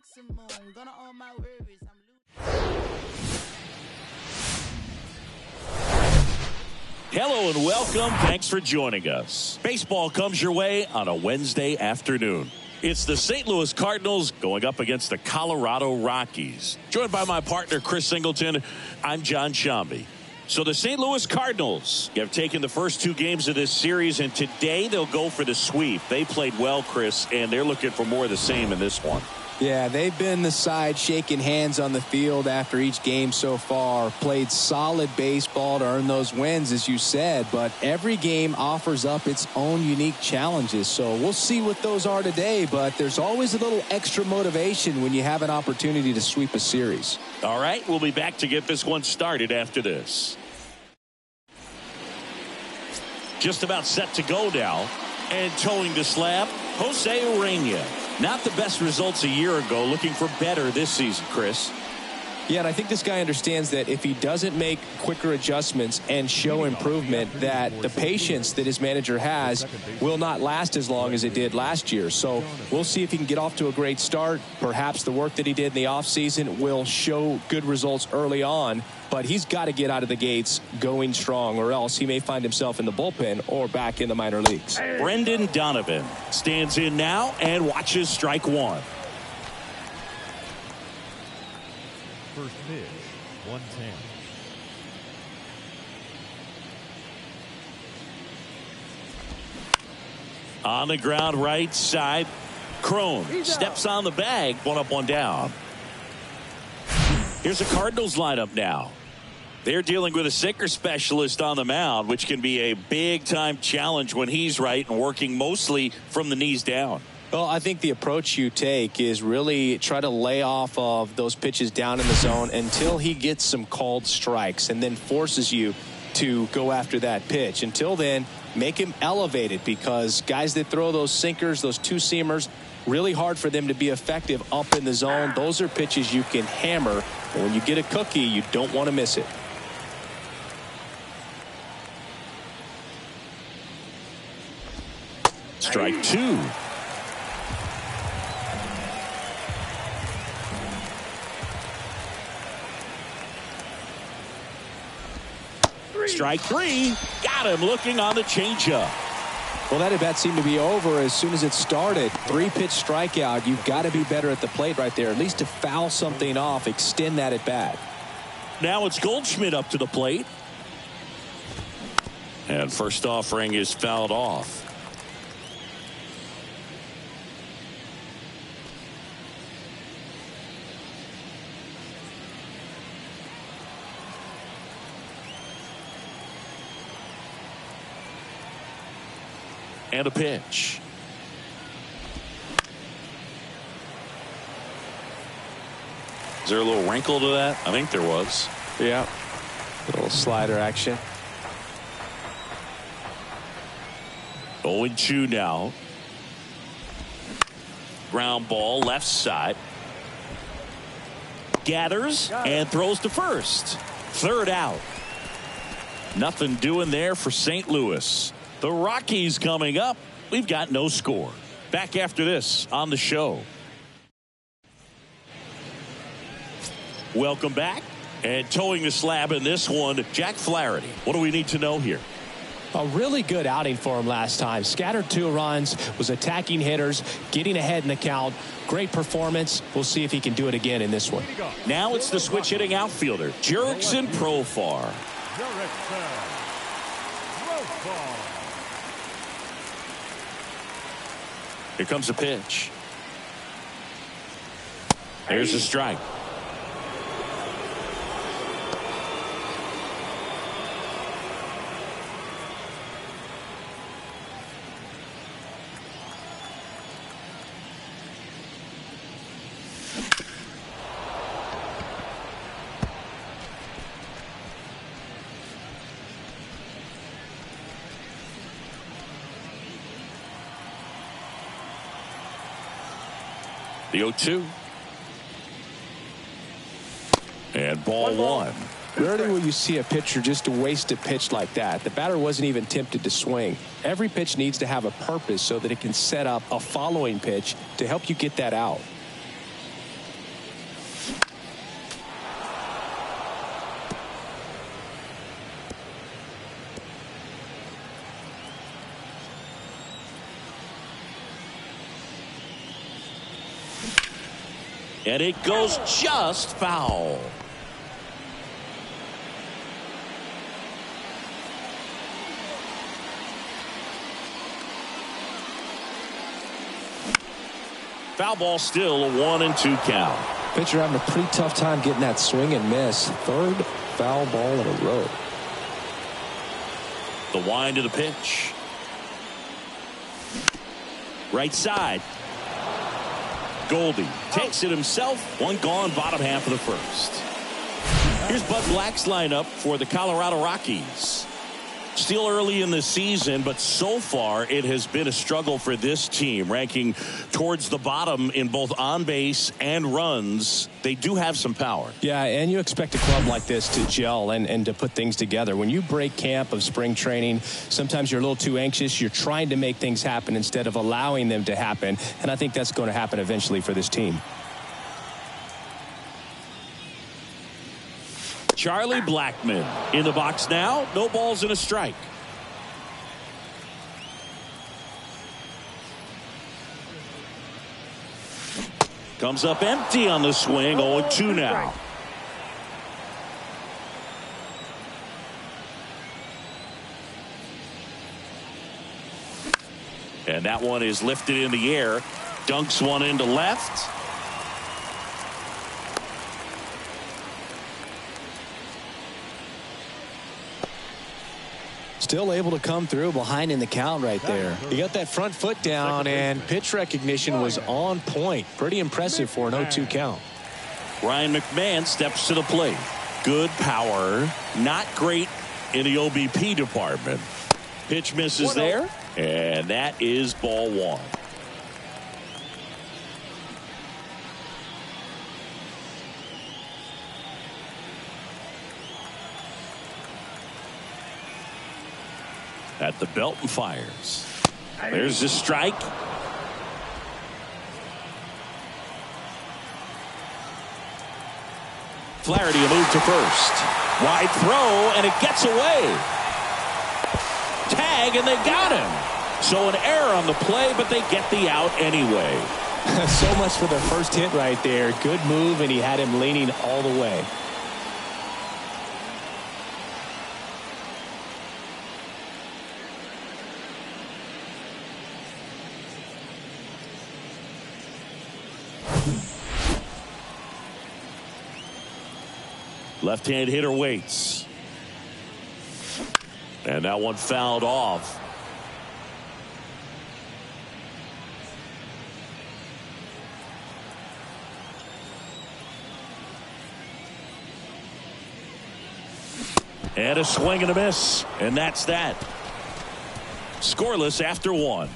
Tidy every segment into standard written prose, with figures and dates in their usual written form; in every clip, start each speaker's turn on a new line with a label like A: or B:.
A: Maximum, gonna own my worries.
B: Hello and welcome. Thanks for joining us. Baseball comes your way on a Wednesday afternoon. It's the St. Louis Cardinals going up against the Colorado Rockies. Joined by my partner, Chris Singleton, I'm John Shambi. So the St. Louis Cardinals have taken the first two games of this series, and today they'll go for the sweep. They played well, Chris, and they're looking for more of the same in this one.
C: Yeah, they've been the side shaking hands on the field after each game so far. Played solid baseball to earn those wins, as you said, but every game offers up its own unique challenges. So we'll see what those are today, but there's always a little extra motivation when you have an opportunity to sweep a series.
B: All right, we'll be back to get this one started after this. Just about set to go now, and towing the slab, Jose Urena. Not the best results a year ago, looking for better this season, Chris.
C: Yeah, and I think this guy understands that if he doesn't make quicker adjustments and show improvement, that the patience that his manager has will not last as long as it did last year. So we'll see if he can get off to a great start. Perhaps the work that he did in the offseason will show good results early on, but he's got to get out of the gates going strong, or else he may find himself in the bullpen or back in the minor leagues.
B: Brendan Donovan stands in now and watches strike one.
D: First pitch, 110.
B: On the ground right side, Crone steps on the bag, one up, one down. Here's the Cardinals lineup now. They're dealing with a sinker specialist on the mound, which can be a big-time challenge when he's right and working mostly from the knees down.
C: Well, I think the approach you take is really try to lay off of those pitches down in the zone until he gets some called strikes, and then forces you to go after that pitch. Until then, make him elevated, because guys that throw those sinkers, those two-seamers, really hard for them to be effective up in the zone. Those are pitches you can hammer, and when you get a cookie, you don't want to miss it.
B: Strike two. Strike three. Got him looking on the changeup.
C: Well, that at bat seemed to be over as soon as it started. 3-pitch strikeout. You've got to be better at the plate right there, at least to foul something off, extend that at bat.
B: Now it's Goldschmidt up to the plate. And first offering is fouled off. And a pitch. Is there a little wrinkle to that? I think there was.
C: Yeah. A little slider action.
B: 0-2 now. Ground ball left side. Gathers and throws to first. Third out. Nothing doing there for St. Louis. The Rockies coming up. We've got no score. Back after this on the show. Welcome back. And towing the slab in this one, Jack Flaherty. What do we need to know here?
C: A really good outing for him last time. Scattered 2 runs, was attacking hitters, getting ahead in the count. Great performance. We'll see if he can do it again in this one.
B: Now it's the switch hitting outfielder, Jurickson Profar. Here comes a pitch. Here's a strike. The 0-2. And ball one.
C: Rarely will you see a pitcher just waste a pitch like that. The batter wasn't even tempted to swing. Every pitch needs to have a purpose so that it can set up a following pitch to help you get that out.
B: And it goes just foul. Foul ball, still a 1-2 count.
C: Pitcher having a pretty tough time getting that swing and miss. Third foul ball in a row.
B: The wind of the pitch. Right side. Goldie takes it himself. One gone, bottom half of the first. Here's Bud Black's lineup for the Colorado Rockies. Still early in the season, but so far it has been a struggle for this team, ranking towards the bottom in both on base and runs. They do have some power.
C: Yeah, and you expect a club like this to gel and to put things together. When you break camp of spring training, sometimes you're a little too anxious. You're trying to make things happen instead of allowing them to happen, and I think that's going to happen eventually for this team.
B: Charlie Blackmon in the box now. No balls and a strike. Comes up empty on the swing. 0-2 now. And that one is lifted in the air. Dunks one into left.
C: Still able to come through behind in the count right there. He got that front foot down, and pitch recognition was on point. Pretty impressive for an 0-2 count.
B: Ryan McMahon steps to the plate. Good power. Not great in the OBP department. Pitch misses there, and that is ball one. At the belt and fires. There's the strike. Flaherty a move to first. Wide throw, and it gets away. Tag, and they got him. So an error on the play, but they get the out anyway.
C: So much for the first hit right there. Good move, and he had him leaning all the way.
B: Left-hand hitter waits. And that one fouled off. And a swing and a miss. And that's that. Scoreless after one.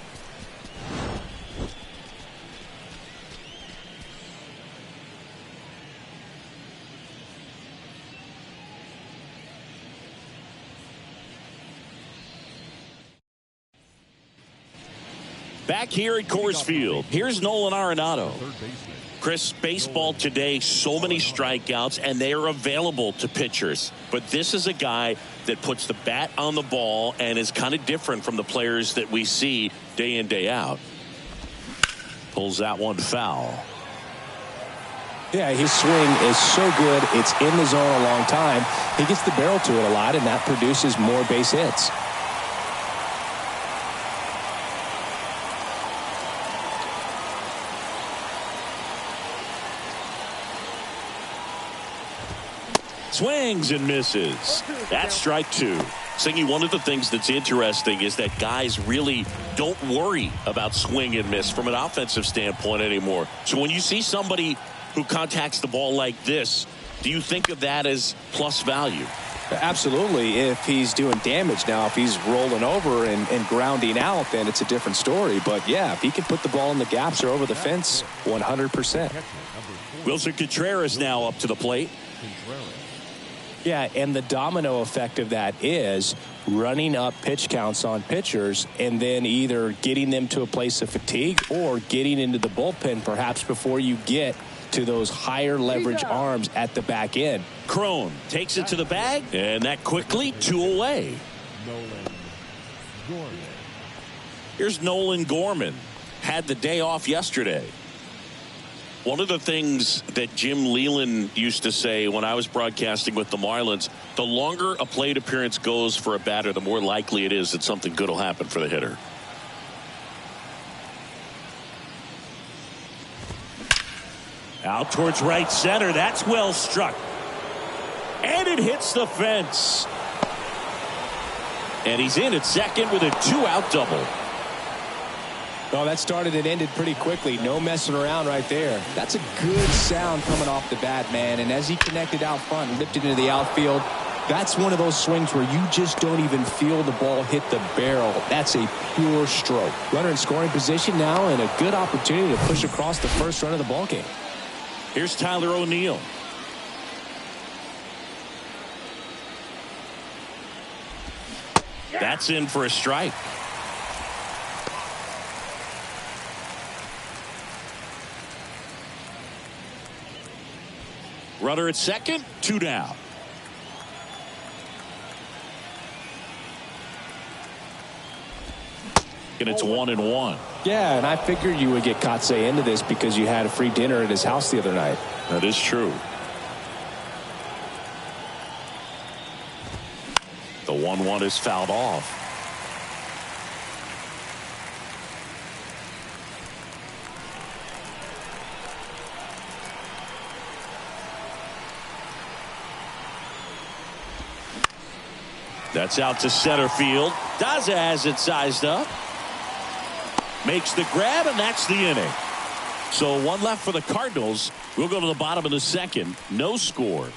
B: Back here at Coors Field, here's Nolan Arenado. Chris, baseball today, so many strikeouts, and they are available to pitchers. But this is a guy that puts the bat on the ball and is kind of different from the players that we see day in, day out. Pulls that one foul.
C: Yeah, his swing is so good. It's in the zone a long time. He gets the barrel to it a lot, and that produces more base hits.
B: Swings and misses. That's strike two. Singy, one of the things that's interesting is that guys really don't worry about swing and miss from an offensive standpoint anymore. So when you see somebody who contacts the ball like this, do you think of that as plus value?
C: Absolutely. If he's doing damage now, if he's rolling over and grounding out, then it's a different story. But yeah, if he can put the ball in the gaps or over the fence, 100%.
B: Wilson Contreras now up to the plate.
C: Yeah, and the domino effect of that is running up pitch counts on pitchers and then either getting them to a place of fatigue or getting into the bullpen perhaps before you get to those higher leverage arms at the back end.
B: Crone takes it to the bag, and that quickly, two away. Here's Nolan Gorman. Had the day off yesterday. One of the things that Jim Leland used to say when I was broadcasting with the Marlins, the longer a plate appearance goes for a batter, the more likely it is that something good will happen for the hitter. Out towards right center. That's well struck. And it hits the fence. And he's in at second with a two-out double.
C: Oh, that started and ended pretty quickly. No messing around right there. That's a good sound coming off the bat, man. And as he connected out front and lifted into the outfield, that's one of those swings where you just don't even feel the ball hit the barrel. That's a pure stroke. Runner in scoring position now and a good opportunity to push across the first run of the ballgame.
B: Here's Tyler O'Neill. That's in for a strike. Runner at second, two down. And it's 1-1.
C: Yeah, and I figured you would get Kotze into this because you had a free dinner at his house the other night.
B: That is true. The 1-1 is fouled off. That's out to center field. Daza has it sized up. Makes the grab, and that's the inning. So one left for the Cardinals. We'll go to the bottom of the second. No score.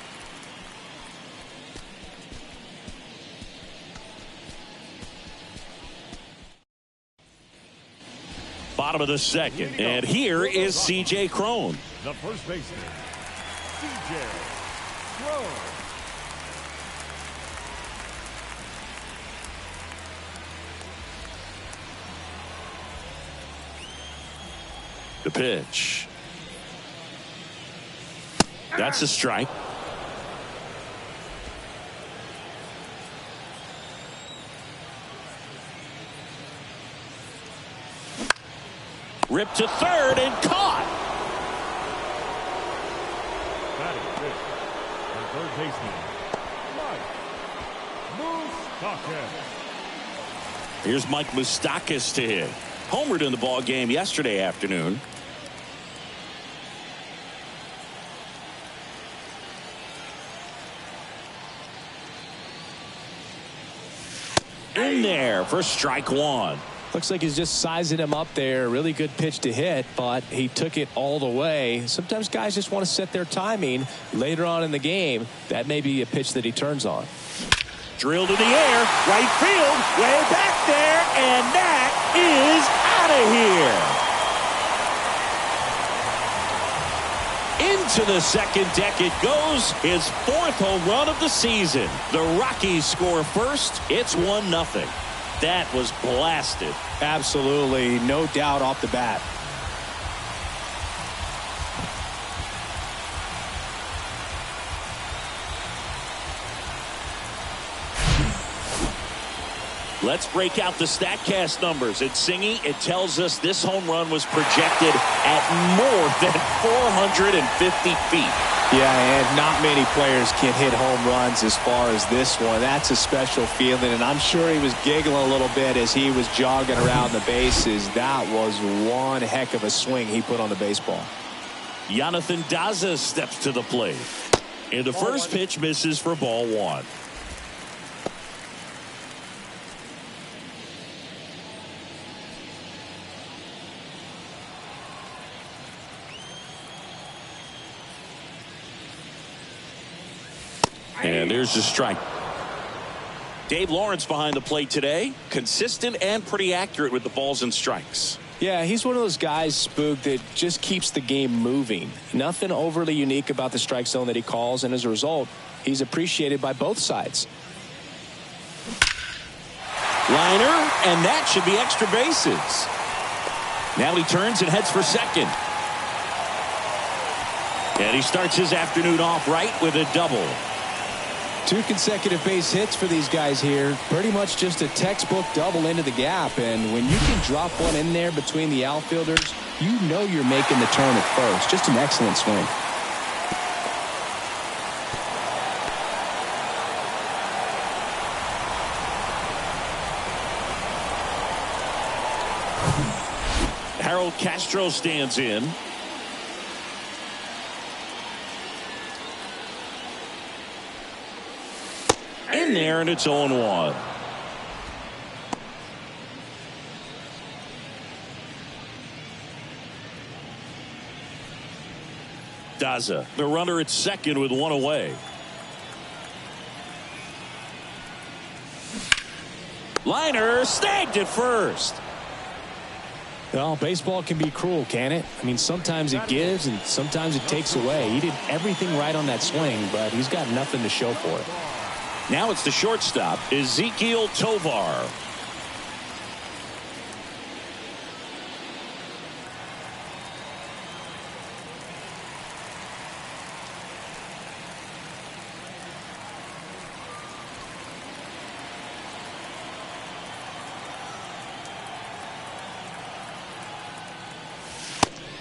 B: Bottom of the second. And here is C.J. Crone.
D: The first baseman, C.J. Crone.
B: The pitch. That's a strike. Ripped to third and caught.
D: Batting fifth, our third baseman, Mike Moustakas.
B: Here's Mike Moustakas to hit. Homered in the ball game yesterday afternoon. In there for strike one.
C: Looks like he's just sizing him up there. Really good pitch to hit, but he took it all the way. Sometimes guys just want to set their timing later on in the game. That may be a pitch that he turns on.
B: Drilled in the air, right field, way back there, and that is out of here. Into the second deck it goes. His fourth home run of the season. The Rockies score first. It's 1-0. That was blasted.
C: Absolutely, no doubt off the bat.
B: Let's break out the StatCast numbers. At Singy, it tells us this home run was projected at more than 450 feet.
C: Yeah, and not many players can hit home runs as far as this one. That's a special feeling, and I'm sure he was giggling a little bit as he was jogging around the bases. That was one heck of a swing he put on the baseball.
B: Jonathan Daza steps to the plate. And the first pitch misses for ball one. And there's the strike. Dave Lawrence behind the plate today. Consistent and pretty accurate with the balls and strikes.
C: Yeah, he's one of those guys, Spook, that just keeps the game moving. Nothing overly unique about the strike zone that he calls, and as a result, he's appreciated by both sides.
B: Liner, and that should be extra bases. Now he turns and heads for second. And he starts his afternoon off right with a double.
C: 2 consecutive base hits for these guys here. Pretty much just a textbook double into the gap. And when you can drop one in there between the outfielders, you know you're making the turn at first. Just an excellent swing.
B: Harold Castro stands in. In there, and it's 0-1. Daza, the runner at second with one away. Liner snagged at first.
C: Well, baseball can be cruel, can it? I mean, sometimes it gives and sometimes it takes away. He did everything right on that swing, but he's got nothing to show for it.
B: Now it's the shortstop, Ezekiel Tovar.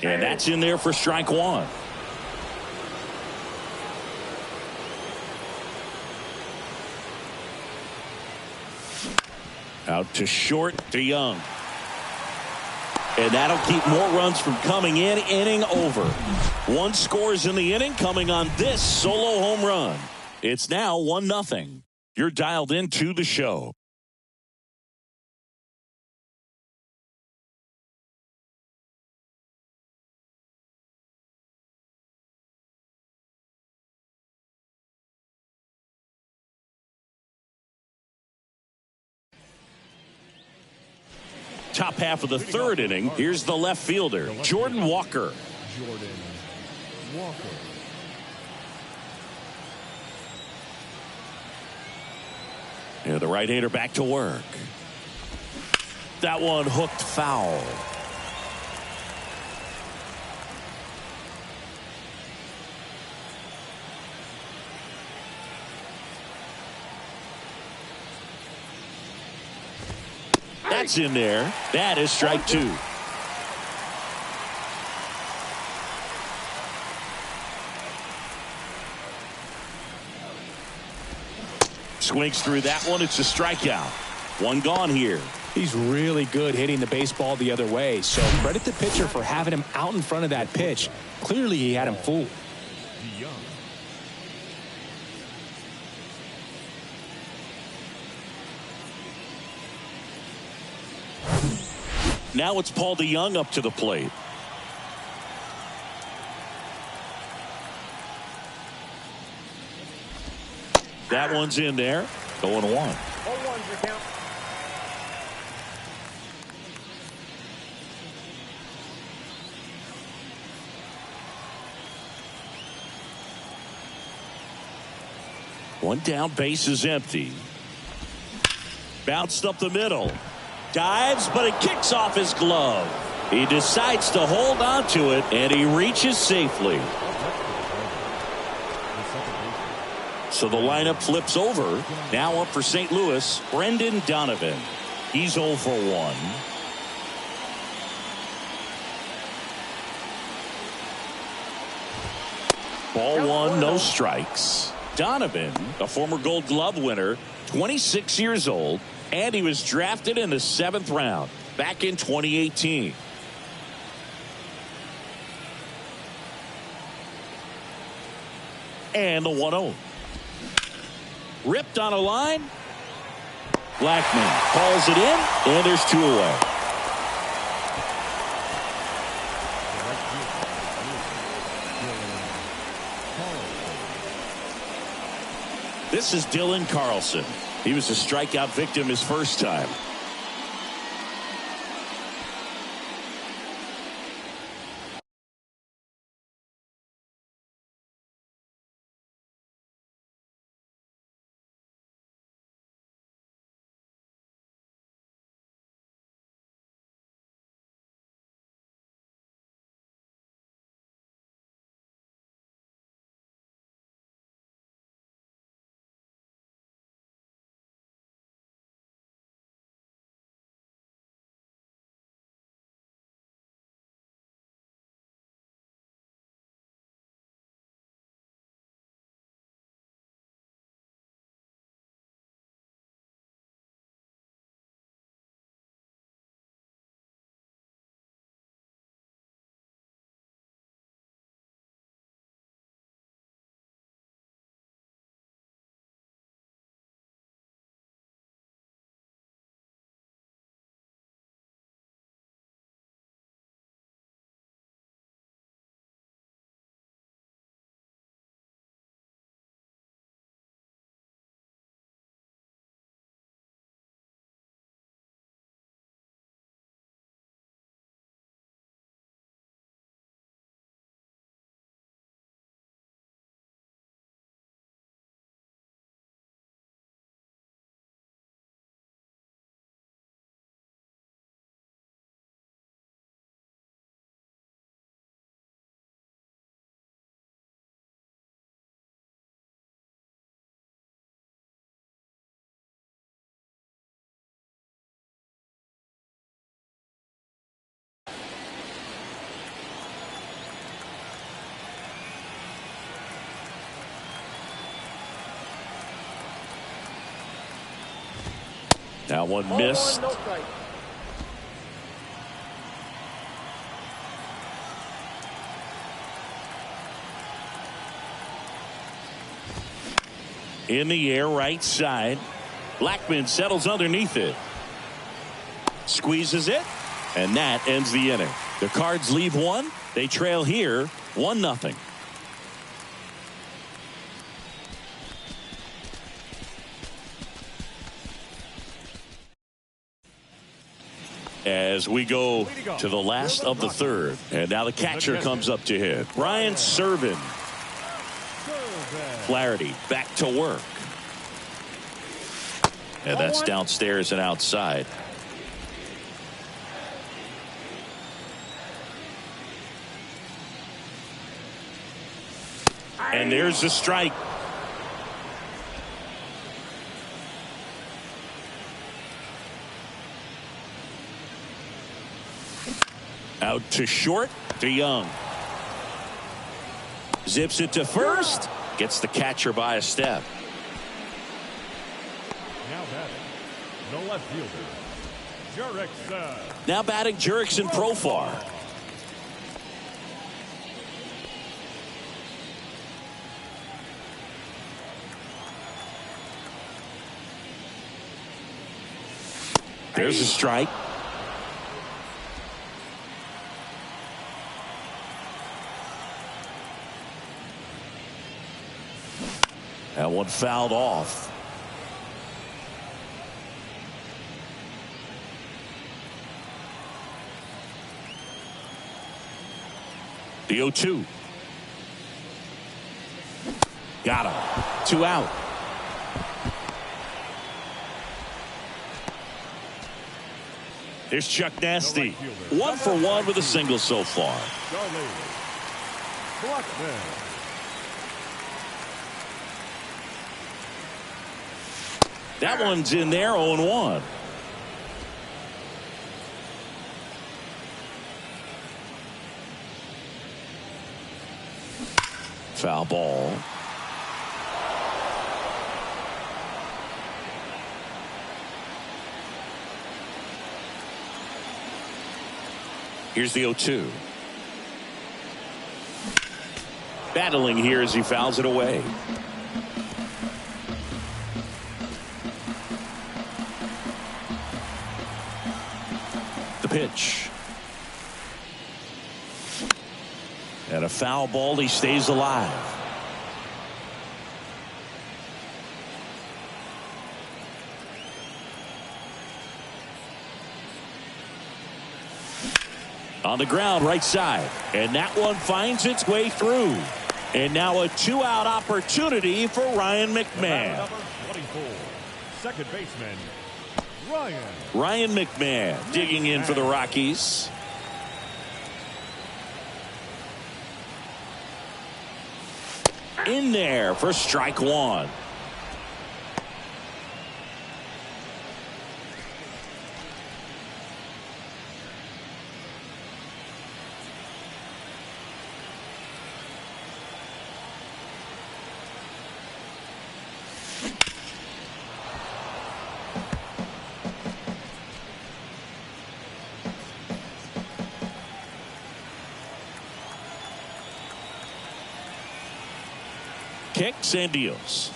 B: And that's in there for strike one. Out to short to Young. And that'll keep more runs from coming in. Inning over. 1 scores in the inning coming on this solo home run. It's now 1-0. You're dialed into the show. Top half of the third inning. Here's the left fielder, Jordan Walker. And the right-hander back to work. That one hooked foul. That's in there. That is strike 2. swings through that one. It's a strikeout. One gone here.
C: He's really good hitting the baseball the other way, so credit the pitcher for having him out in front of that pitch. Clearly he had him fooled.
B: Now it's Paul DeYoung up to the plate. That one's in there. 0-1.
D: 0-1's your count.
B: One down, base is empty. Bounced up the middle. Dives, but it kicks off his glove. He decides to hold on to it, and he reaches safely. So the lineup flips over. Now up for St. Louis, Brendan Donovan. He's 0 for 1. Ball one, no strikes. Donovan, a former Gold Glove winner, 26 years old, and he was drafted in the 7th round back in 2018. And the 1-0. Ripped on a line. Blackman calls it in, and there's 2 away. This is Dylan Carlson. He was a strikeout victim his first time. That one missed. In the air, right side. Blackman settles underneath it. Squeezes it. And that ends the inning. The Cards leave one. They trail here 1-0. As we go to the last of the 3rd. And now the catcher comes up to hit. Ryan Serven. Flaherty back to work. And that's downstairs and outside. And there's the strike. Out to short. DeYoung zips it to first. Gets the catcher by a step.
D: batting, the left fielder, Jurickson.
B: Now batting Jurickson Profar. There's a strike. That one fouled off. The 0-2. Got him. 2 out. Here's Chuck Nasty. 1 for 1 with a single so far. That one's in there, 0-1. Foul ball. Here's the 0-2. Battling here as he fouls it away. The pitch. And a foul ball. He stays alive. On the ground, right side. And that one finds its way through. And now a 2-out opportunity for Ryan McMahon.
D: Number 24, second baseman,
B: Ryan McMahon digging in for the Rockies. In there for strike 1. Kicks and deals.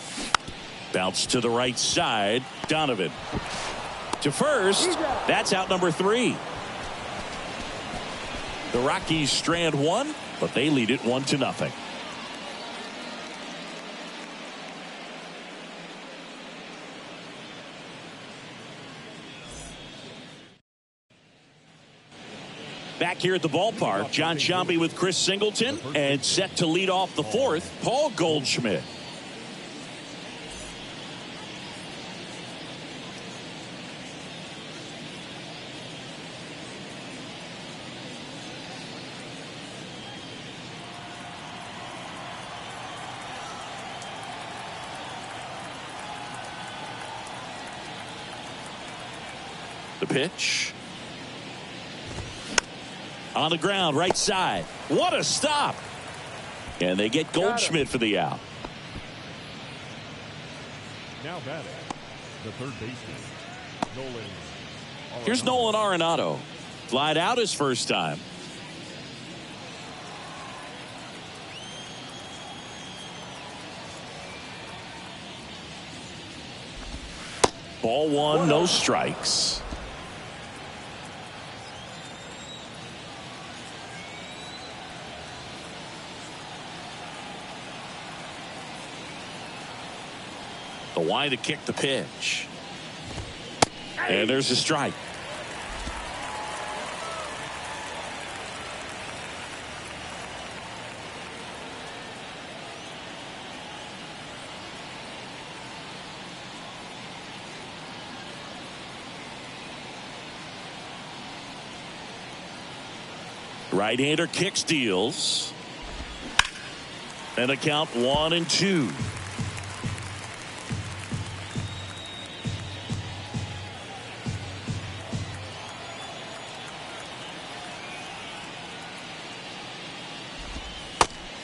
B: Bounce to the right side. Donovan to first. That's out number 3. The Rockies strand 1, but they lead it 1-0. Back here at the ballpark, John Sciambi with Chris Singleton, and set to lead off the 4th, Paul Goldschmidt. The pitch. On the ground, right side. What a stop. And they get Goldschmidt for the out.
D: now batting, the third baseman, Nolan.
B: Here's Nolan Arenado. Flied out his first time. Ball one, no strikes. The wind to kick the pitch. And there's a strike. Right-hander kicks, deals. And a count 1-2.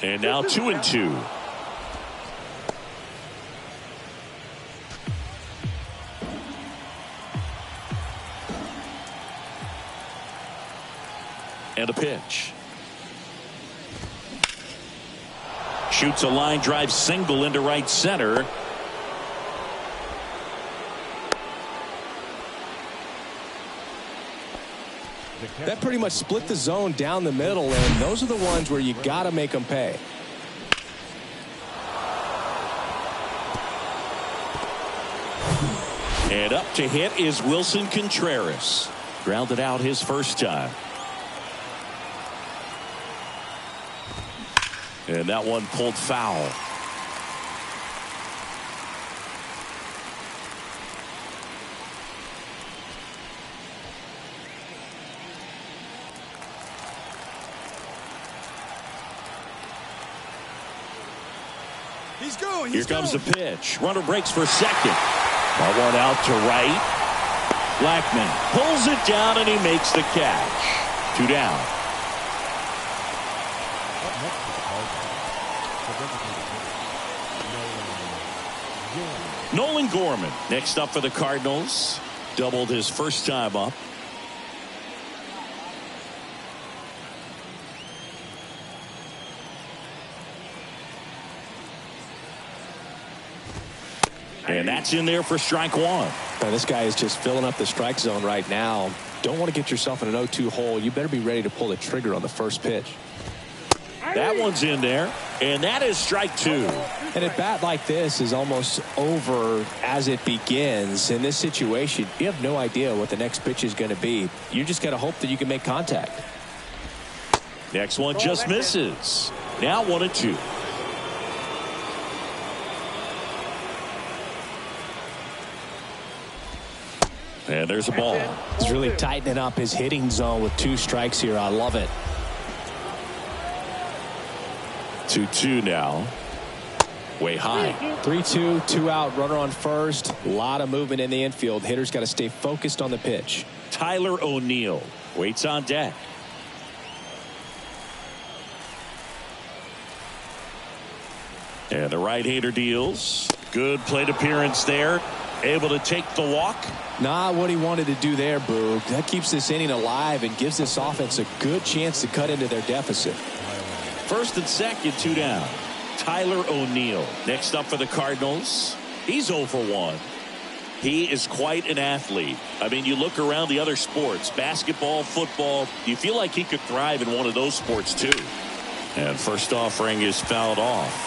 B: And now 2-2. And a pitch. Shoots a line drive single into right center.
C: That pretty much split the zone down the middle, and those are the ones where you got to make them pay.
B: And up to hit is Wilson Contreras. Grounded out his first time. And that one pulled foul.
A: He's going.
B: Here comes the pitch. Runner breaks for second. That one out to right. Blackman pulls it down and he makes the catch. 2 down. Nolan Gorman next up for the Cardinals. Doubled his first time up. And that's in there for strike one.
C: Now, this guy is just filling up the strike zone right now. Don't want to get yourself in an 0-2 hole. You better be ready to pull the trigger on the first pitch.
B: That one's in there, and that is strike 2.
C: And a bat like this is almost over as it begins. In this situation, you have no idea what the next pitch is going to be. You just got to hope that you can make contact.
B: Next one just misses. Now 1-2. And there's a ball.
C: He's really tightening up his hitting zone with 2 strikes here. I love it.
B: 2-2 now. Way high.
C: 3-2, 2 out, runner on first. A lot of movement in the infield. Hitter's got to stay focused on the pitch.
B: Tyler O'Neill waits on deck. And the right-hander deals. Good plate appearance there. Able to take the walk.
C: Not what he wanted to do there, Boog. That keeps this inning alive and gives this offense a good chance to cut into their deficit.
B: First and second, 2 down. Tyler O'Neill next up for the Cardinals. He's 0 for 1. He is quite an athlete. I mean, you look around the other sports, basketball, football, you feel like he could thrive in one of those sports too. And first offering is fouled off.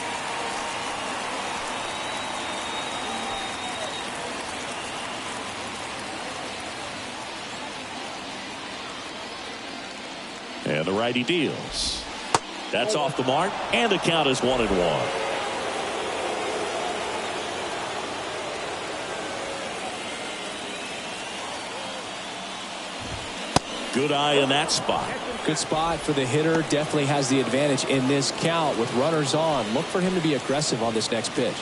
B: And the righty deals. That's off the mark, and the count is 1-1. Good eye in that spot.
C: Good spot for the hitter. Definitely has the advantage in this count with runners on. Look for him to be aggressive on this next pitch.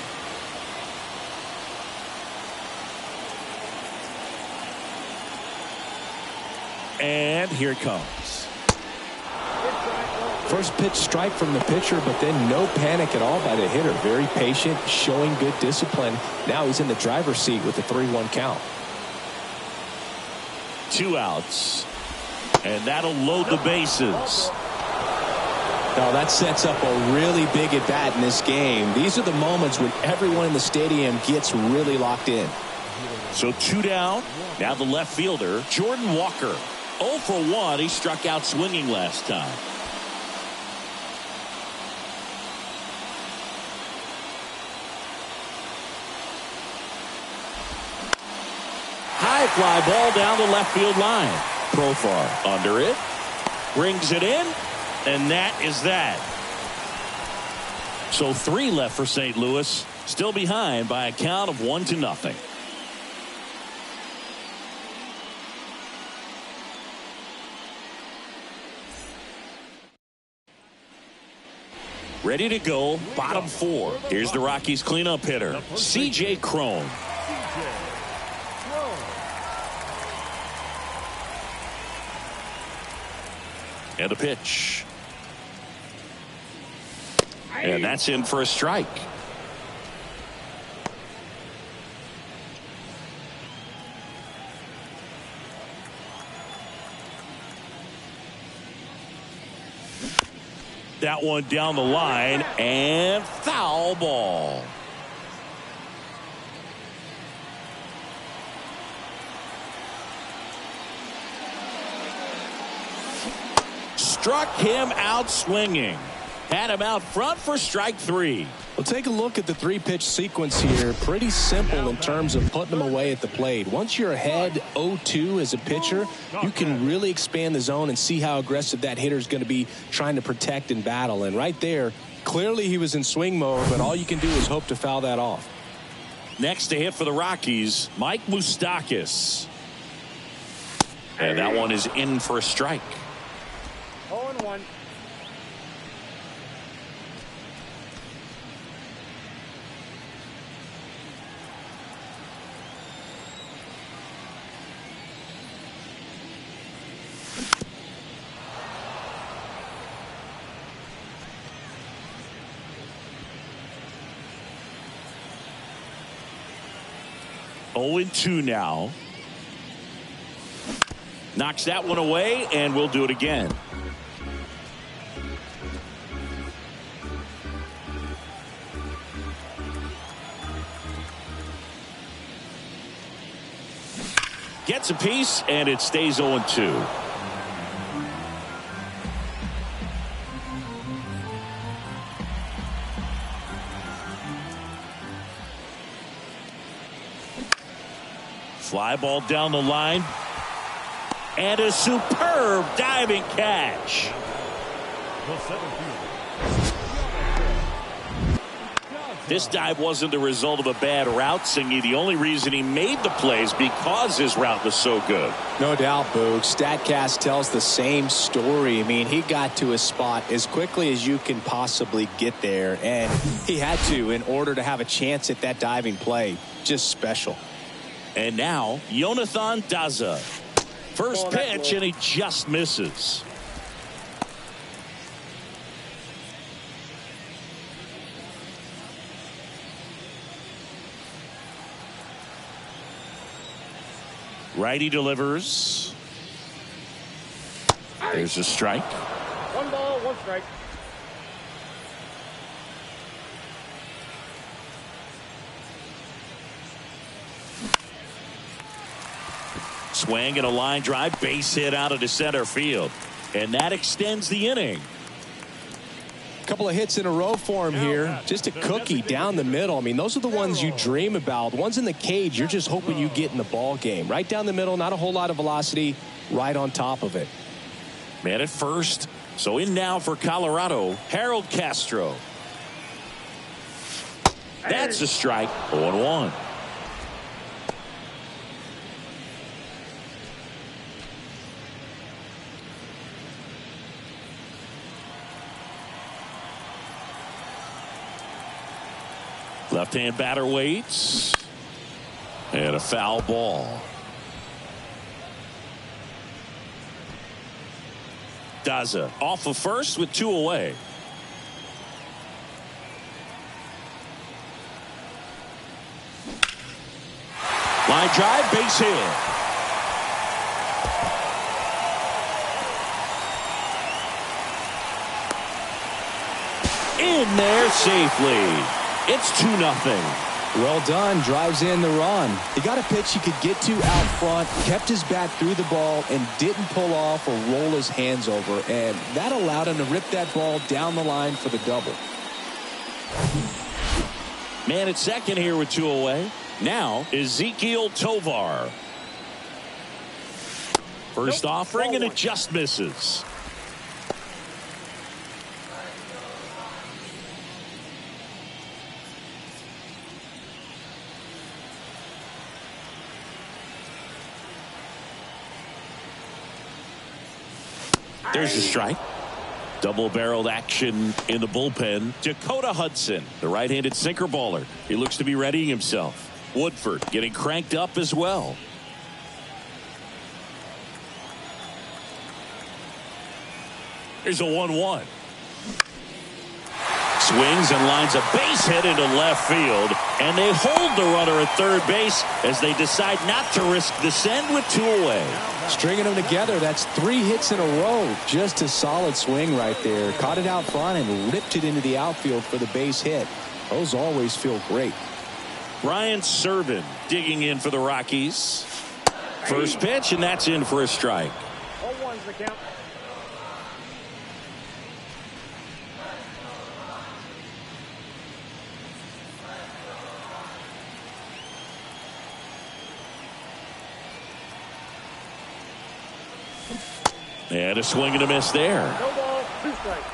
B: And here it comes.
C: First pitch strike from the pitcher, but then no panic at all by the hitter. Very patient, showing good discipline. Now he's in the driver's seat with the 3-1 count.
B: 2 outs. And that'll load the bases.
C: Now that sets up a really big at bat in this game. These are the moments when everyone in the stadium gets really locked in.
B: So 2 down. Now the left fielder, Jordan Walker. 0 for 1. He struck out swinging last time. High fly ball down the left field line. Profar under it. Brings it in. And that is that. So 3 left for St. Louis. Still behind by a count of 1-0. Ready to go, bottom 4. Here's the Rockies cleanup hitter, C.J. Cron. And a pitch. And that's in for a strike. that one down the line, and foul ball. Struck him out swinging. Had him out front for strike 3.
C: Well, take a look at the 3-pitch sequence here. Pretty simple in terms of putting them away at the plate. Once you're ahead 0-2 as a pitcher, you can really expand the zone and see how aggressive that hitter is going to be trying to protect and battle. And right there, clearly he was in swing mode, but all you can do is hope to foul that off.
B: Next to hit for the Rockies, Mike Moustakas. And that one is in for a strike.
E: 0-1.
B: Oh, 2 now. Knocks that one away, and we'll do it again. Gets a piece, and it stays 0-2. Fly ball down the line. And a superb diving catch.
D: The center fielder.
B: This dive wasn't the result of a bad route, Singy. The only reason he made the plays because his route was so good.
C: No doubt, Boog. StatCast tells the same story. I mean, he got to his spot as quickly as you can possibly get there, and he had to in order to have a chance at that diving play. Just special.
B: And now, Jonathan Daza. First pitch, and he just misses. Righty delivers. There's a strike.
E: 1 ball, 1 strike.
B: Swing and a line drive, base hit out of the center field. And that extends the inning.
C: Couple of hits in a row for him here. Just a cookie down the middle. I mean, those are the ones you dream about. Ones in the cage, you're just hoping you get in the ball game. Right down the middle, not a whole lot of velocity, right on top of it.
B: Man at first. So in now for Colorado, Harold Castro. That's a strike. 0-1. Left-hand batter waits. And a foul ball. Daza off of first with 2 away. Line drive, base hit. In there safely. It's 2-0.
C: Well done. Drives in the run. He got a pitch he could get to out front, kept his bat through the ball, and didn't pull off or roll his hands over. And that allowed him to rip that ball down the line for the double.
B: Man at second here with 2 away. Now Ezekiel Tovar. First offering, and it just misses. There's a strike. Double-barreled action in the bullpen. Dakota Hudson, the right-handed sinker baller. He looks to be readying himself. Woodford getting cranked up as well. Here's a 1-1. swings and lines a base hit into left field, and they hold the runner at third base as they decide not to risk the send with 2 away.
C: Stringing them together, that's 3 hits in a row. Just a solid swing right there. Caught it out front and ripped it into the outfield for the base hit. Those always feel great.
B: Ryan Serven digging in for the Rockies. First pitch, and that's in for a strike.
E: 0-1's the count.
B: And a swing and a miss there.
E: No ball, 2 strikes.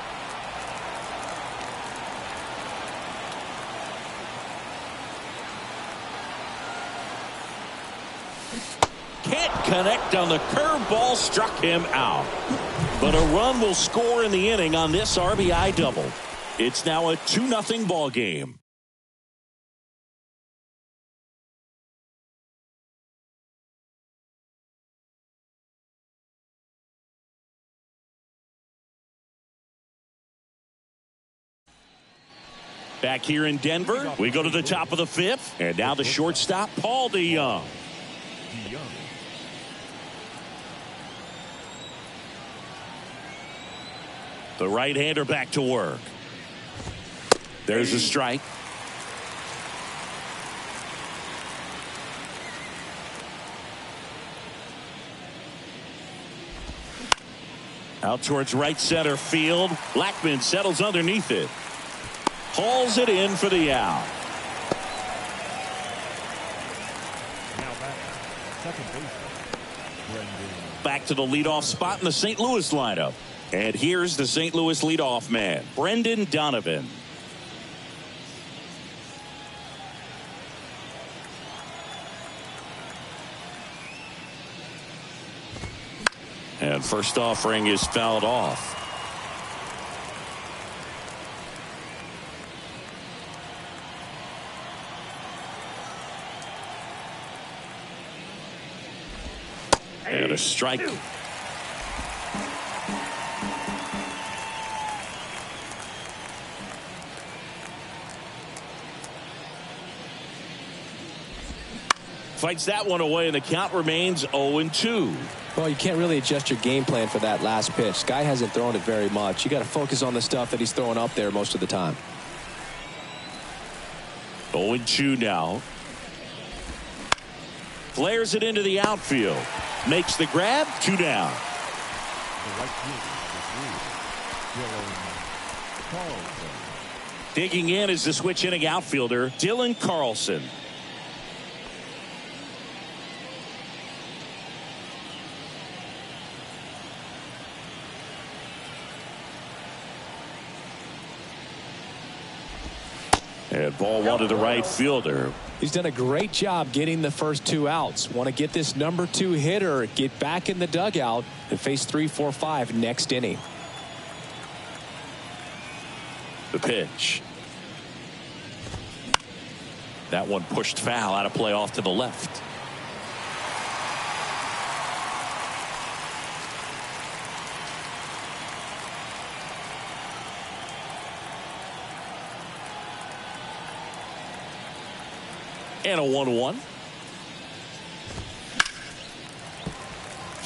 B: Can't connect on the curveball, struck him out. But a run will score in the inning on this RBI double. It's now a 2-0 ball game. Back here in Denver, we go to the top of the 5th, and now the shortstop, Paul DeYoung. The right-hander back to work. There's a strike. Out towards right center field. Blackman settles underneath it. Hauls it in for the out. Back to the leadoff spot in the St. Louis lineup. And here's the St. Louis leadoff man, Brendan Donovan. And first offering is fouled off. And a strike. Fights that one away, and the count remains 0-2.
C: Well, you can't really adjust your game plan for that last pitch. Guy hasn't thrown it very much. You got to focus on the stuff that he's throwing up there most of the time.
B: 0-2 now. Flares it into the outfield. Makes the grab. 2 down. Digging in is the switch inning outfielder, Dylan Carlson. And ball one to the right fielder.
C: He's done a great job getting the first 2 outs. Want to get this number 2 hitter, get back in the dugout, and face 3, 4, 5 next inning.
B: The pitch. That one pushed foul, out of play off to the left. And a 1-1.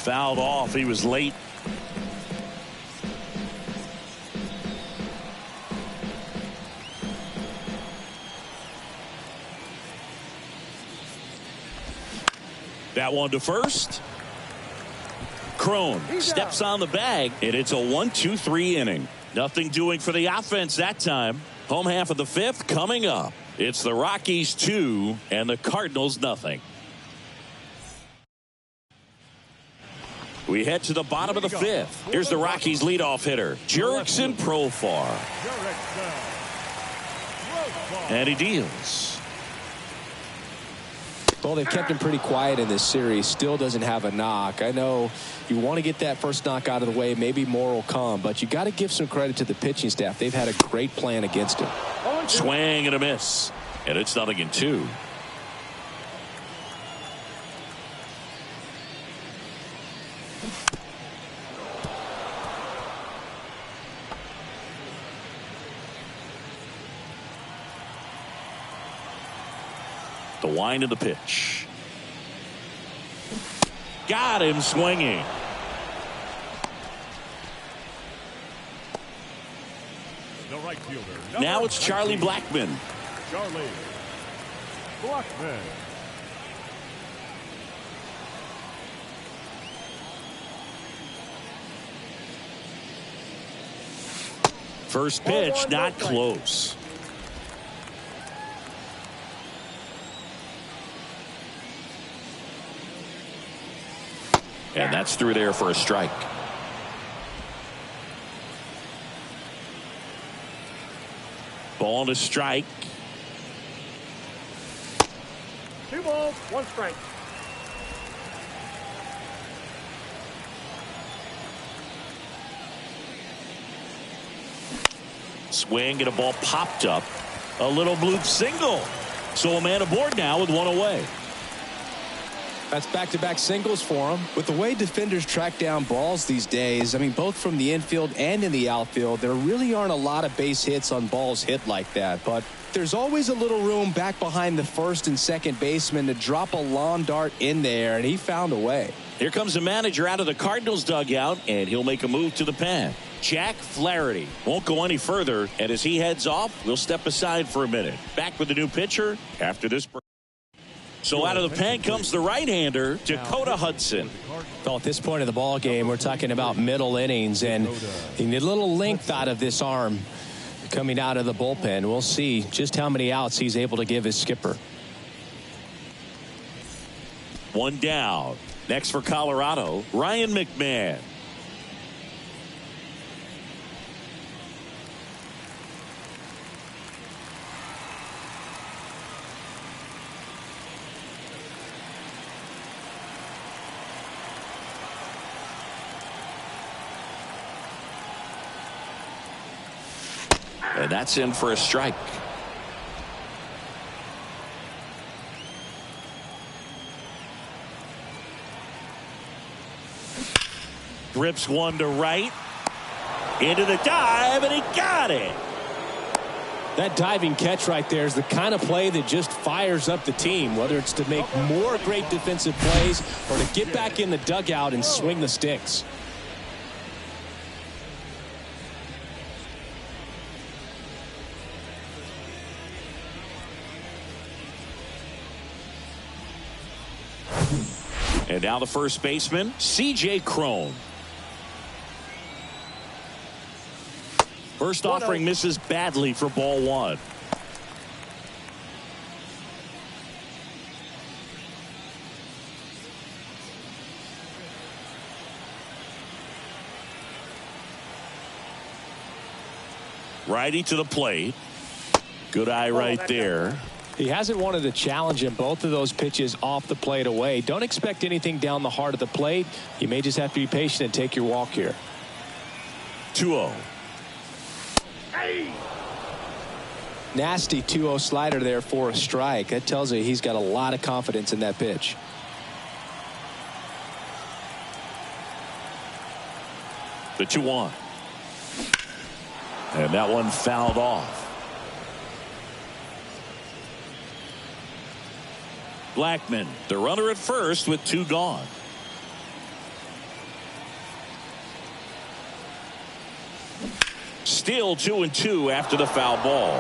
B: Fouled off. He was late. That one to first. Crone steps on the bag, and it's a 1-2-3 inning. Nothing doing for the offense that time. Home half of the 5th coming up. It's the Rockies 2 and the Cardinals nothing. We head to the bottom of the 5th. Here's the Rockies leadoff hitter, Jurickson Profar. And he deals.
C: Well, they've kept him pretty quiet in this series. Still doesn't have a knock. I know you want to get that first knock out of the way. Maybe more will come, but you got to give some credit to the pitching staff. They've had a great plan against him.
B: Swing and a miss. And it's 0-2. The wind of the pitch. Got him swinging.
D: The right fielder.
B: Now it's Charlie Blackmon.
D: Charlie Blackmon.
B: First pitch, not close. And that's through there for a strike. Ball to strike.
E: 2 balls, 1 strike.
B: Swing and a ball popped up. A little bloop single. So a man aboard now with 1 away.
C: That's back-to-back singles for him. With the way defenders track down balls these days, I mean, both from the infield and in the outfield, there really aren't a lot of base hits on balls hit like that. But there's always a little room back behind the first and second baseman to drop a lawn dart in there, and he found a way.
B: Here comes the manager out of the Cardinals dugout, and he'll make a move to the pen. Jack Flaherty won't go any further, and as he heads off, we'll step aside for a minute. Back with the new pitcher after this break. So out of the pen comes the right-hander, Dakota Hudson.
C: Well, at this point of the ball game, we're talking about middle innings, and you need a little length out of this arm coming out of the bullpen. We'll see just how many outs he's able to give his skipper.
B: 1 down. Next for Colorado, Ryan McMahon. And that's in for a strike. Rips one to right. Into the dive, and he got it.
C: That diving catch right there is the kind of play that just fires up the team, whether it's to make more great defensive plays or to get back in the dugout and swing the sticks.
B: And now the first baseman, C.J. Cron. First offering misses badly for ball 1. Righty to the plate. Good eye right there.
C: He hasn't wanted to challenge him both of those pitches off the plate away. Don't expect anything down the heart of the plate. You may just have to be patient and take your walk here.
B: 2-0.
E: Hey!
C: Nasty 2-0 slider there for a strike. That tells you he's got a lot of confidence in that pitch.
B: The 2-1. And that one fouled off. Blackmon, the runner at first with 2 gone. Still 2-2 after the foul ball.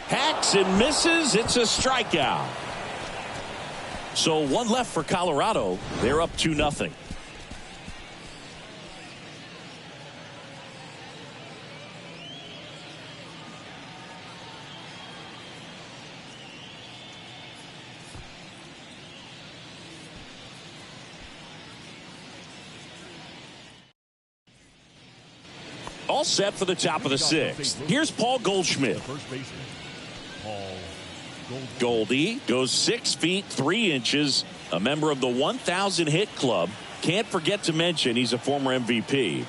B: Hacks and misses. It's a strikeout. So 1 left for Colorado. They're up 2-0. All set for the top of the 6th. Here's Paul Goldschmidt.
D: First baseman, Paul
B: Goldie goes 6 feet 3 inches, a member of the 1,000 hit club. Can't forget to mention he's a former MVP.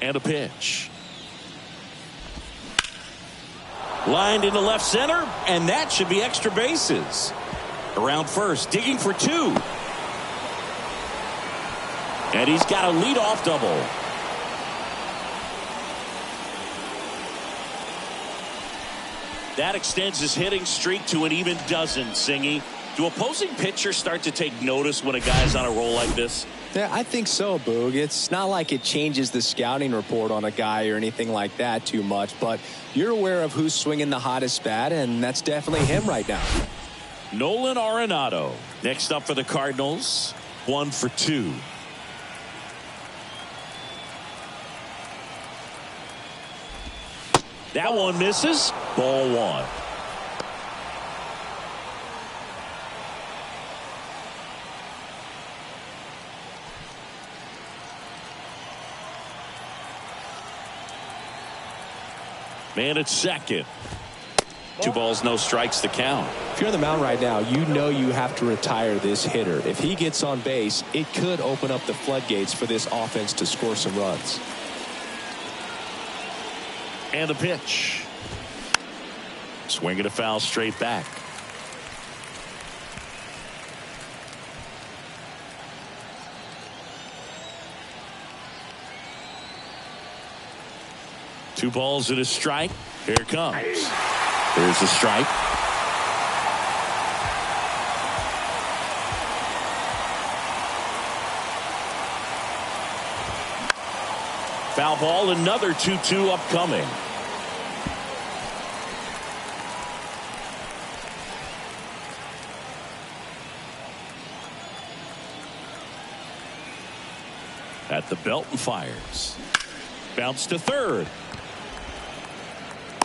B: And a pitch. Lined into left center, and that should be extra bases. Around first, digging for 2. And he's got a leadoff double. That extends his hitting streak to an even dozen, Singy. Do opposing pitchers start to take notice when a guy's on a roll like this?
C: Yeah, I think so, Boog. It's not like it changes the scouting report on a guy or anything like that too much, but you're aware of who's swinging the hottest bat, and that's definitely him right now.
B: Nolan Arenado next up for the Cardinals. 1 for 2. That one misses. Ball 1. Man at second. 2 balls, no strikes to count.
C: If you're on the mound right now, you know you have to retire this hitter. If he gets on base, it could open up the floodgates for this offense to score some runs.
B: And the pitch. Swing and a foul straight back. Two balls and a strike. Here it comes. There's the strike. Foul ball, another 2-2 upcoming. At the belt and fires. Bounce to third.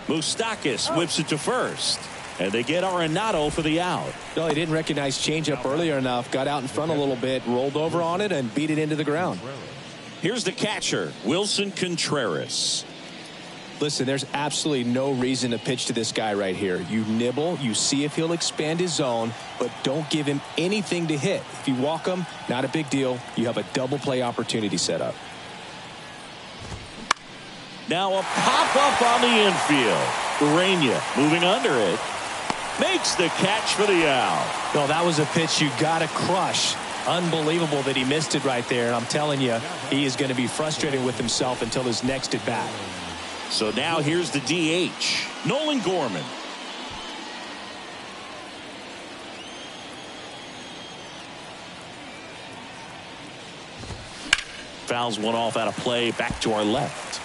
B: Moustakis whips it to first. And they get Arenado for the out.
C: No, he didn't recognize changeup earlier enough. Got out in front a little bit, rolled over on it, and beat it into the ground.
B: Here's the catcher, Wilson Contreras.
C: Listen, there's absolutely no reason to pitch to this guy right here. You nibble, you see if he'll expand his zone, but don't give him anything to hit. If you walk him, not a big deal. You have a double play opportunity set up.
B: Now a pop-up on the infield. Urania moving under it. Makes the catch for the out.
C: Well, that was a pitch you got to crush. Unbelievable that he missed it right there. I'm telling you, he is going to be frustrated with himself until his next at bat.
B: So now here's the DH, Nolan Gorman. Fouls one off out of play, back to our left.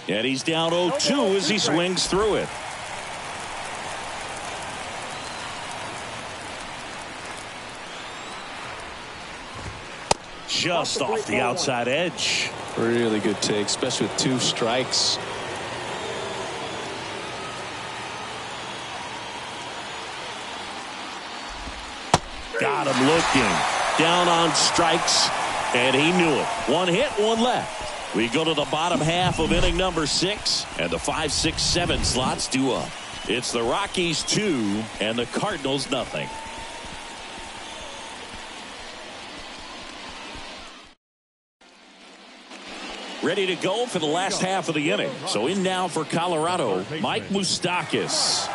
B: And he's down 0-2 as he swings through it. Just off the outside edge.
C: Really good take, especially with 2 strikes.
B: Got him looking. Down on strikes, and he knew it. 1 hit, 1 left. We go to the bottom half of inning number 6, and the 5, 6, 7 slots due up. It's the Rockies 2 and the Cardinals nothing. Ready to go for the last half of the inning. So in now for Colorado, Mike Moustakis.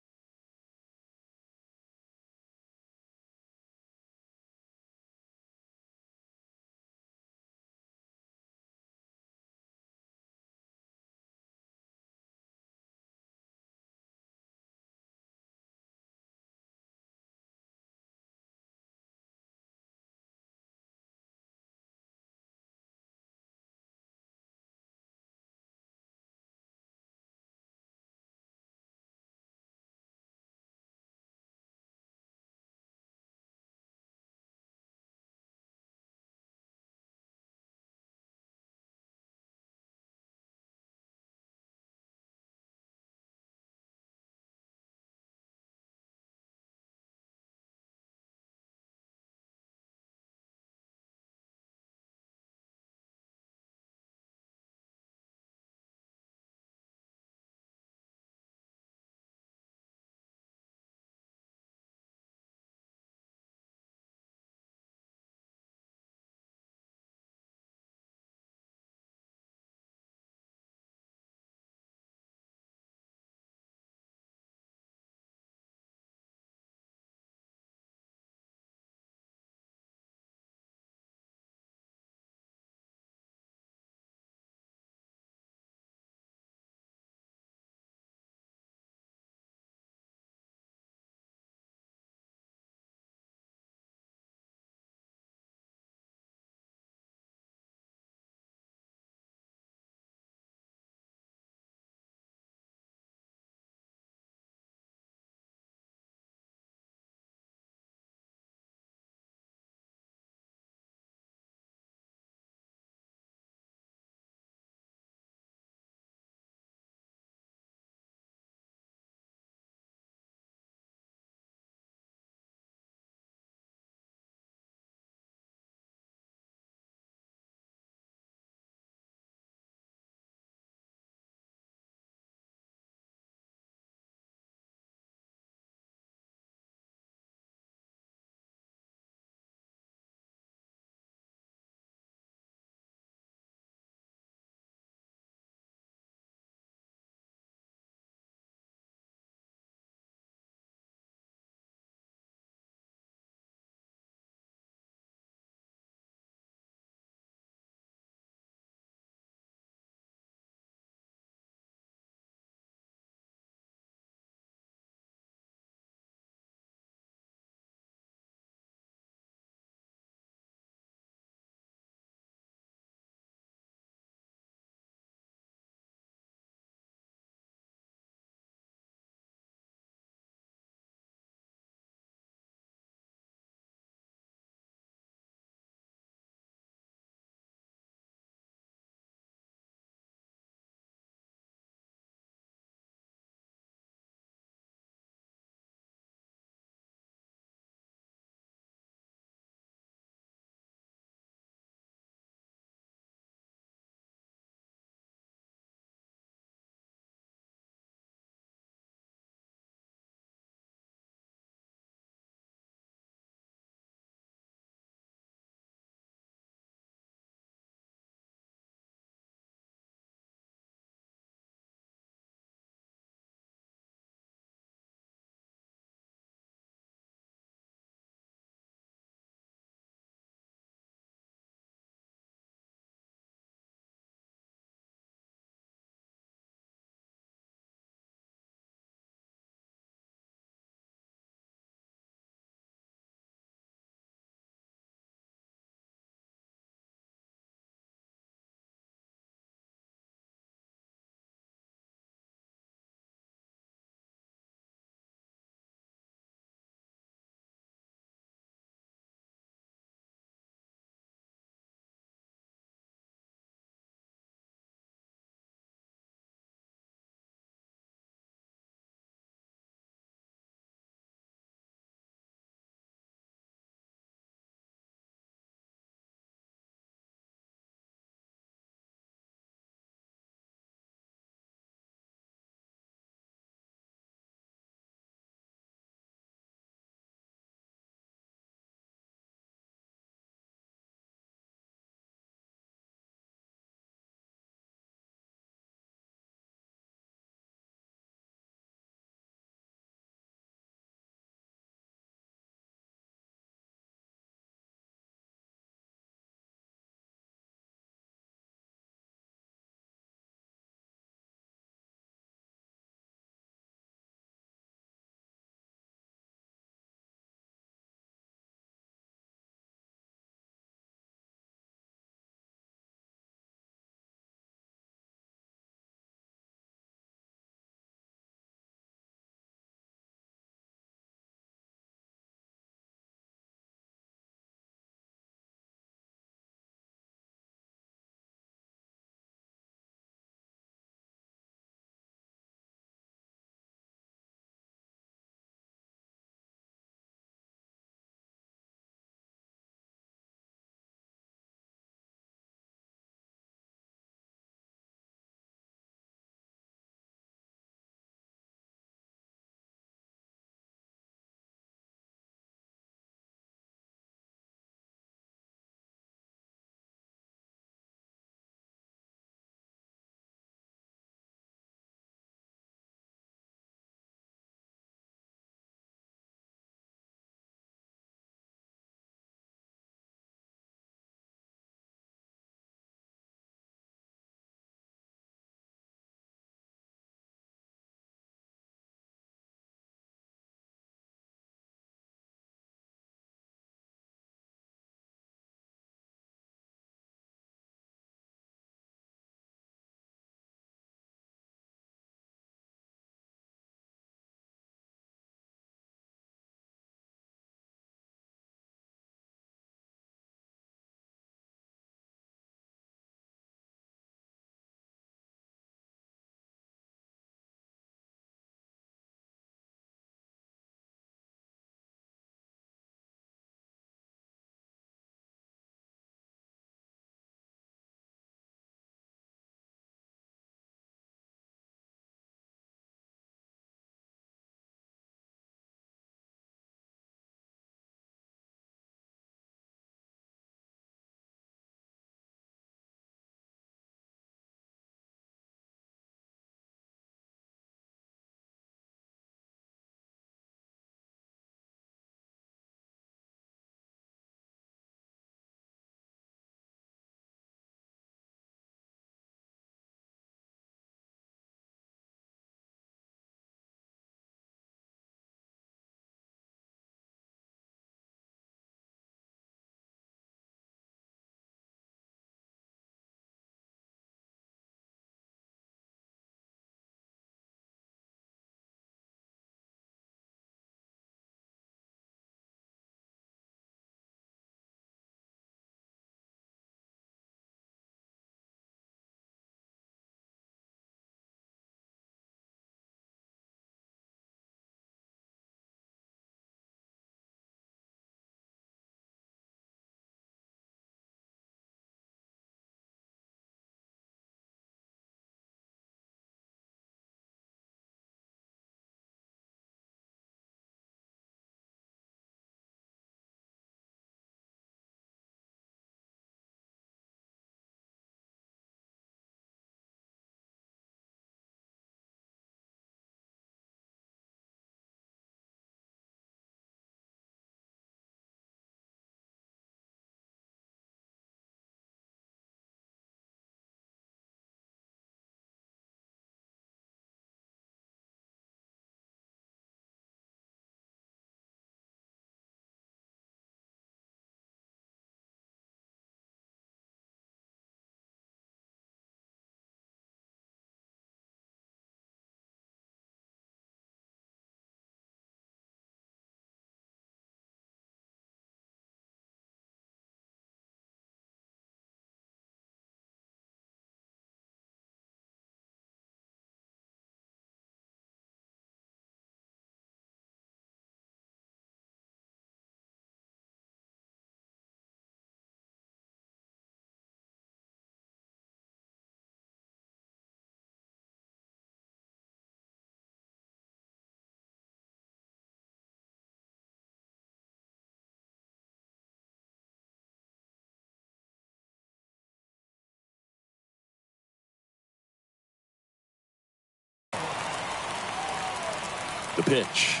B: The pitch.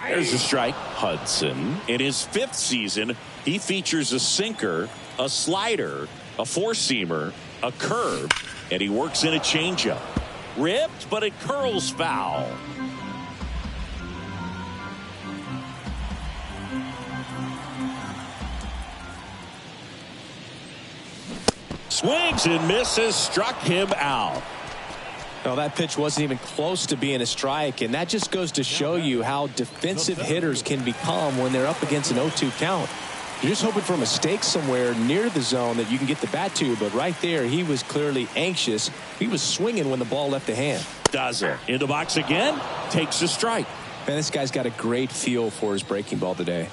B: There's a strike. Hudson, in his 5th season, he features a sinker, a slider, a four-seamer, a curve, and he works in a changeup. Ripped, but it curls foul. Swings and misses, struck him out.
C: Well, that pitch wasn't even close to being a strike, and that just goes to show you how defensive hitters can become when they're up against an 0-2 count. You're just hoping for a mistake somewhere near the zone that you can get the bat to, but right there, he was clearly anxious. He was swinging when the ball left the hand.
B: Does it. In the box again, takes a strike.
C: Man, this guy's got a great feel for his breaking ball today.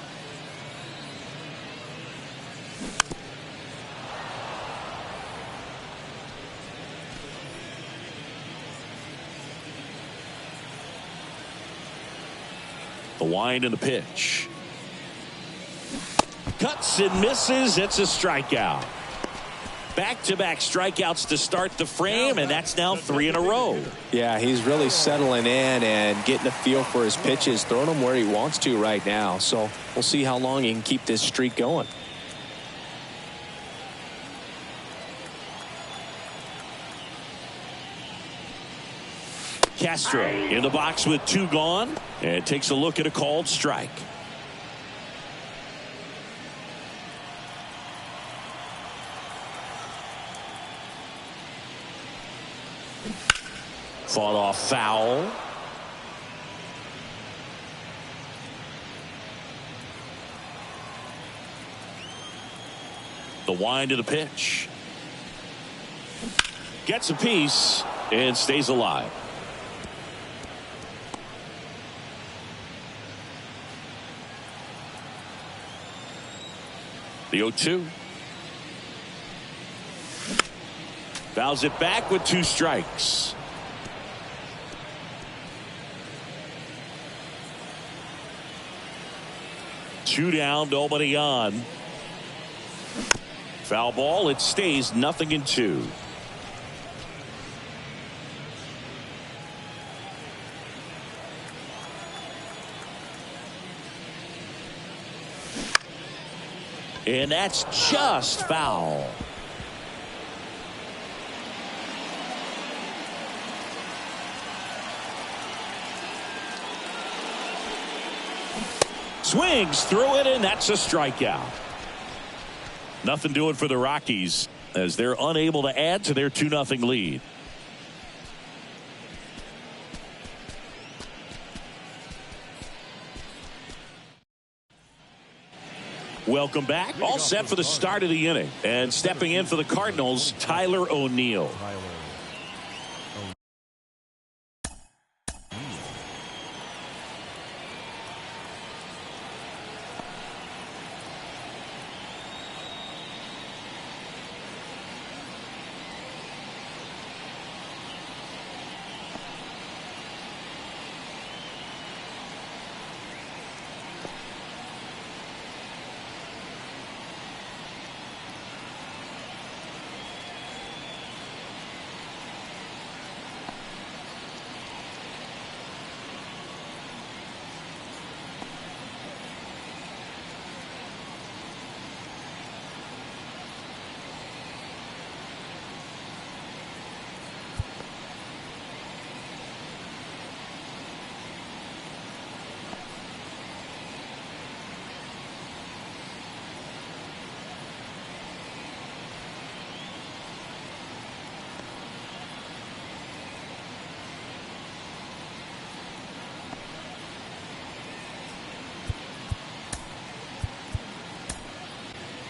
B: The wind and the pitch. Cuts and misses. It's a strikeout. Back-to-back strikeouts to start the frame, and that's now 3 in a row.
C: Yeah, he's really settling in and getting a feel for his pitches, throwing them where he wants to right now. So we'll see how long he can keep this streak going.
B: Castro in the box with 2 gone, and takes a look at a called strike. Fought off foul. The wind of the pitch. Gets a piece and stays alive. The 0-2. Fouls it back with 2 strikes. Two down, nobody on. Foul ball, it stays 0-2. And that's just foul. Swings through it, and that's a strikeout. Nothing doing for the Rockies as they're unable to add to their 2-0 lead. Welcome back. All set for the start of the inning. And stepping in for the Cardinals, Tyler O'Neill.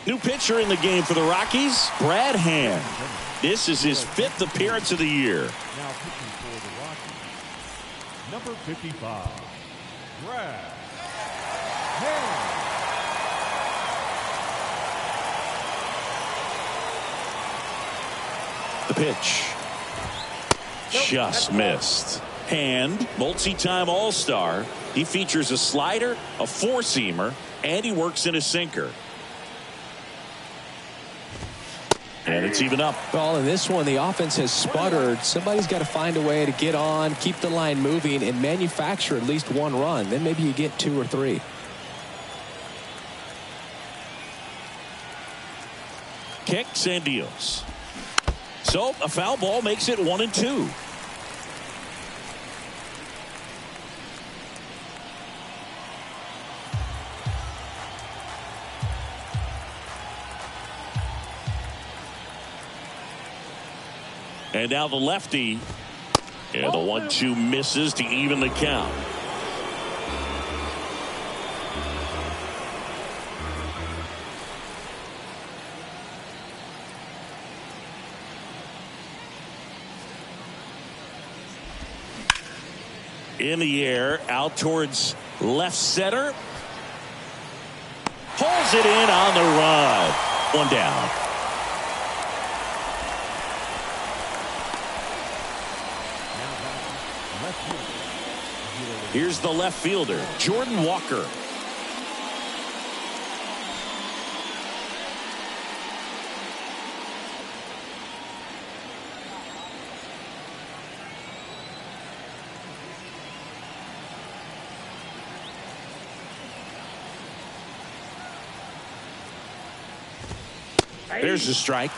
B: New pitcher in the game for the Rockies, Brad Hand. This is his 5th appearance of the year.
D: Now pitching for the Rockies, number 55, Brad Hand.
B: The pitch. Just missed. Hand, multi-time All-Star. He features a slider, a four-seamer, and he works in a sinker. And it's even up.
C: Well, in this one, the offense has sputtered. Somebody's got to find a way to get on, keep the line moving, and manufacture at least one run. Then maybe you get 2 or 3.
B: Kicks and deals. So a foul ball makes it 1-2. And now the lefty. And the 1-2 misses to even the count. In the air, out towards left center. Pulls it in on the run. 1 down. Here's the left fielder, Jordan Walker. There's the strike.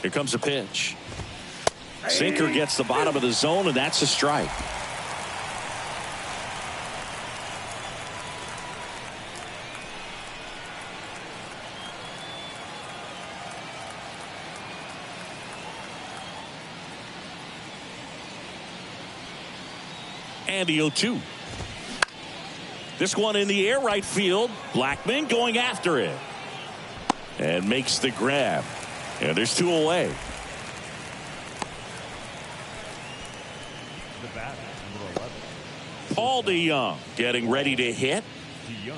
B: Here comes a pitch. Sinker gets the bottom of the zone, and that's a strike. And the 0-2. This one in the air, right field. Blackman going after it. And makes the grab. And there's 2 away.
D: The bat, number 11.
B: Paul DeYoung getting ready to hit.
D: DeYoung.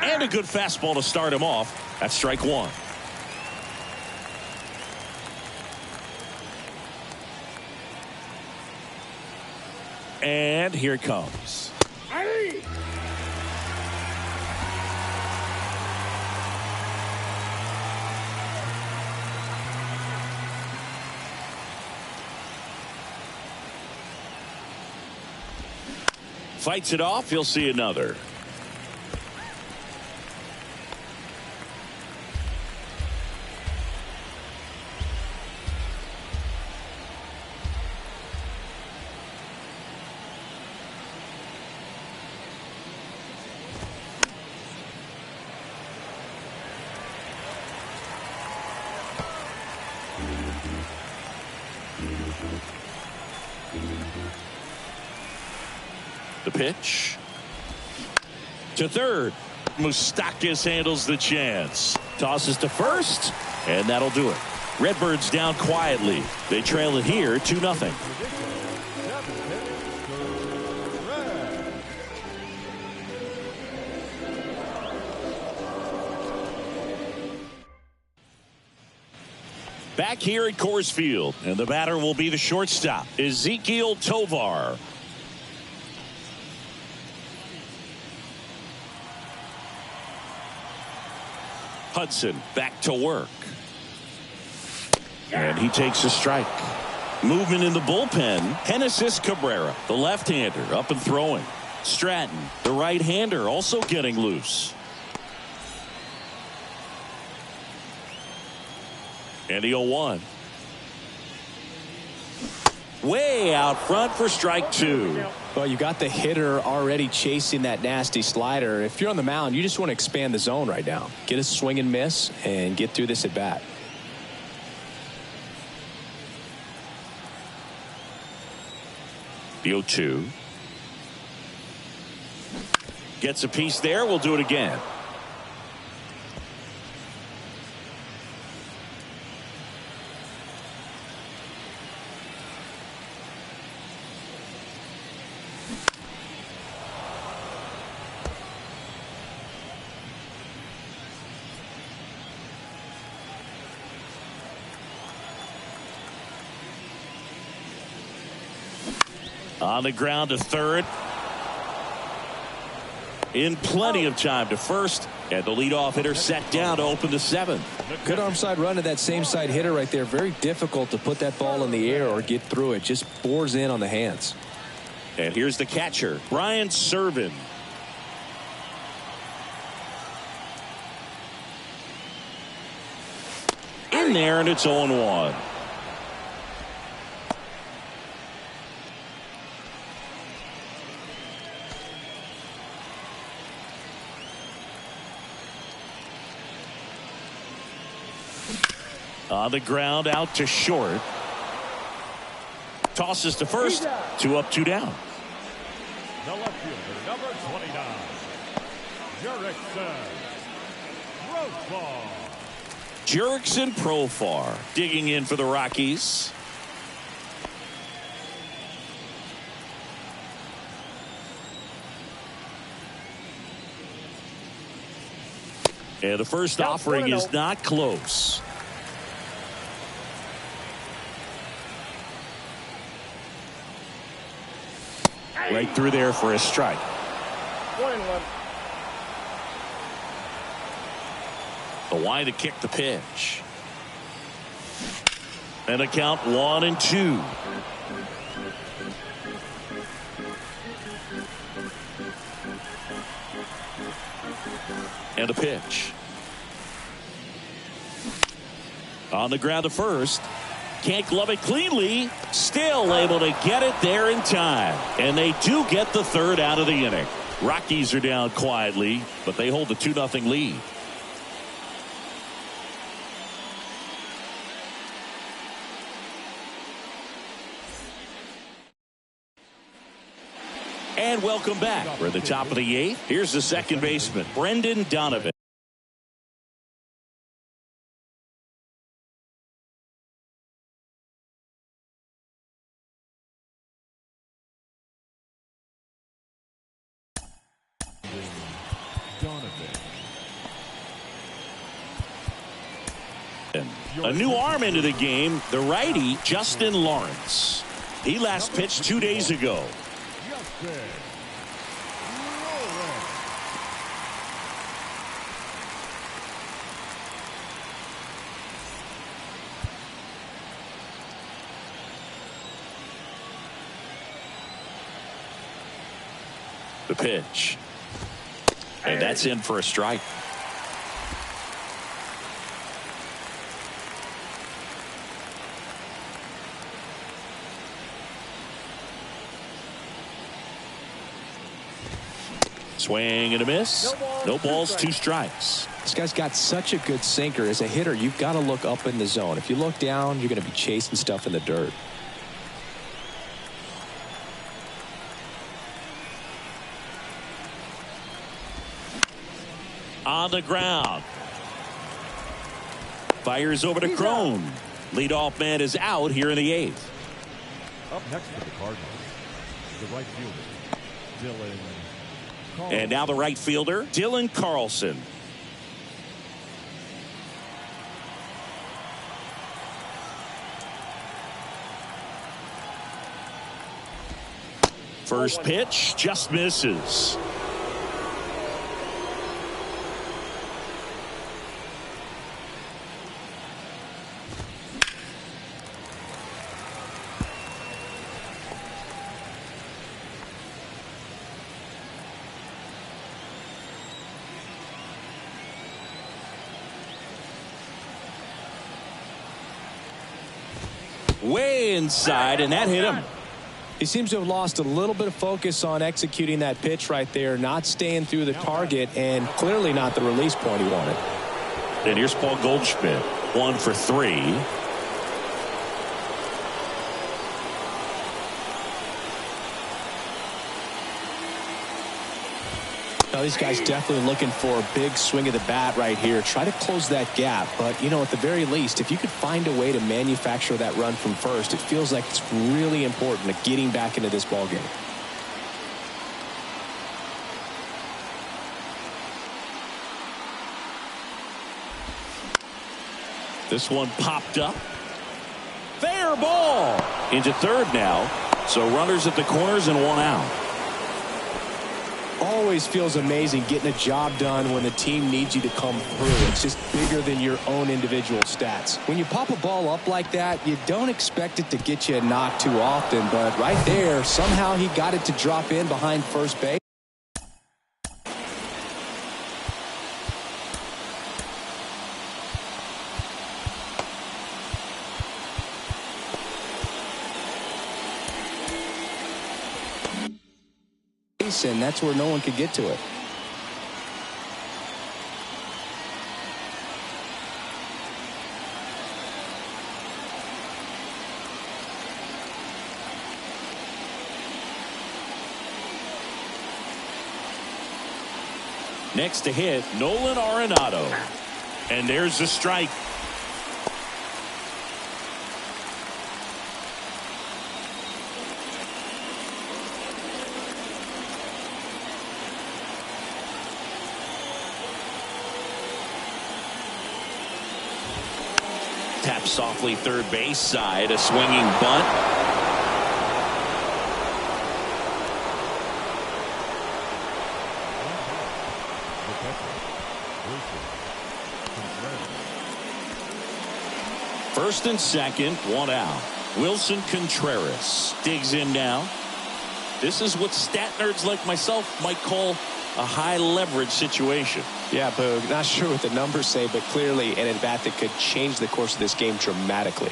B: And a good fastball to start him off. That's strike 1. And here it comes. Fights it off. He'll see another. The pitch to third. Moustakas handles the chance. Tosses to first, and that'll do it. Redbirds down quietly. They trail it here 2-0. Back here at Coors Field, and the batter will be the shortstop, Ezequiel Tovar. Hudson back to work. And he takes a strike. Movement in the bullpen. Genesis Cabrera, the left-hander, up and throwing. Stratton, the right-hander, also getting loose. And the 0-1. Way out front for strike 2.
C: Well, you got the hitter already chasing that nasty slider. If you're on the mound, you just want to expand the zone right now. Get a swing and miss and get through this at bat.
B: The 0-2. Gets a piece there. We'll do it again. On the ground to third. In plenty of time to first. And the leadoff hitter set down to open the seventh.
C: Good arm side run to that same side hitter right there. Very difficult to put that ball in the air or get through it. Just bores in on the hands.
B: And here's the catcher, Brian Servin. In there, and it's 0-1. On the ground, out to short. Tosses to first. 2 up, 2 down.
D: The left fielder, number 29, Jurickson Profar.
B: Jurickson Profar digging in for the Rockies. And the first offering is not close. Right through there for a strike.
E: 1-1.
B: The wind to kick the pitch. And a count 1-2. And a pitch. On the ground to first. Can't glove it cleanly. Still able to get it there in time. And they do get the third out of the inning. Rockies are down quietly, but they hold the 2-0 lead. And welcome back. We're at the top of the 8th. Here's the second baseman, Brendan Donovan. A new arm into the game, the righty Justin Lawrence. He last pitched 2 days ago. The pitch. And that's in for a strike. Swing and a miss. No balls, 2 strikes.
C: This guy's got such a good sinker. As a hitter, you've got to look up in the zone. If you look down, you're going to be chasing stuff in the dirt.
B: On the ground. Fires over to Crone. Leadoff man is out here in the 8th.
D: Up next for the Cardinals, the right fielder, Dylan.
B: And now the right fielder, Dylan Carlson. First pitch just misses. Way inside, and that hit him.
C: He seems to have lost a little bit of focus on executing that pitch right there, not staying through the target, and clearly not the release point he wanted.
B: And here's Paul Goldschmidt, 1 for 3.
C: Now, these guys definitely looking for a big swing of the bat right here. Try to close that gap. But, you know, at the very least, if you could find a way to manufacture that run from first, it feels like it's really important to getting back into this ballgame.
B: This one popped up. Fair ball. Into third now. So runners at the corners and one out.
C: Always feels amazing getting a job done when the team needs you to come through. It's just bigger than your own individual stats. When you pop a ball up like that, you don't expect it to get you a knock too often, but right there, somehow he got it to drop in behind first base. And that's where no one could get to it.
B: Next to hit, Nolan Arenado. And there's the strike. Tap softly third base side, a swinging bunt. First and second, one out. Wilson Contreras digs in now. This is what stat nerds like myself might call a high leverage situation.
C: Yeah, Boog, not sure what the numbers say, but clearly an at-bat that could change the course of this game dramatically.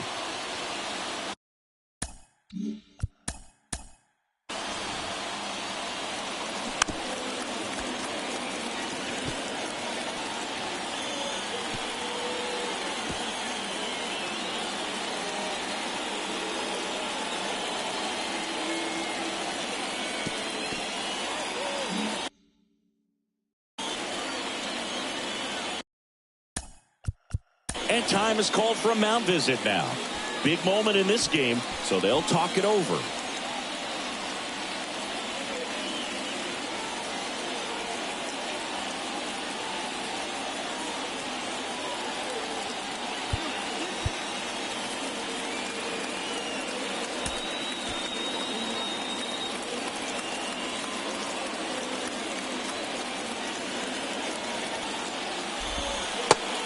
B: And time is called for a mound visit now. Big moment in this game, so they'll talk it over.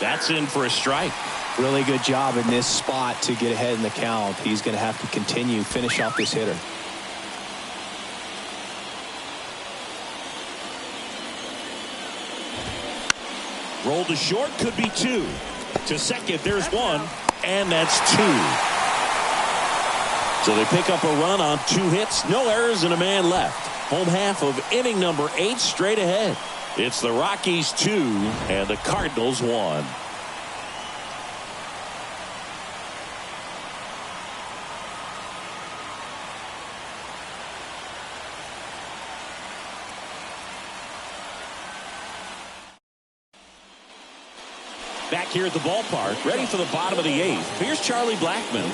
B: That's in for a strike.
C: Really good job in this spot to get ahead in the count. He's going to have to continue, finish off this hitter.
B: Roll to short, could be two. To second, there's one, and that's two. So they pick up a run on 2 hits, no errors, and a man left. Home half of inning number 8 straight ahead. It's the Rockies 2 and the Cardinals 1. Back here at the ballpark, ready for the bottom of the 8th. Here's Charlie Blackmon.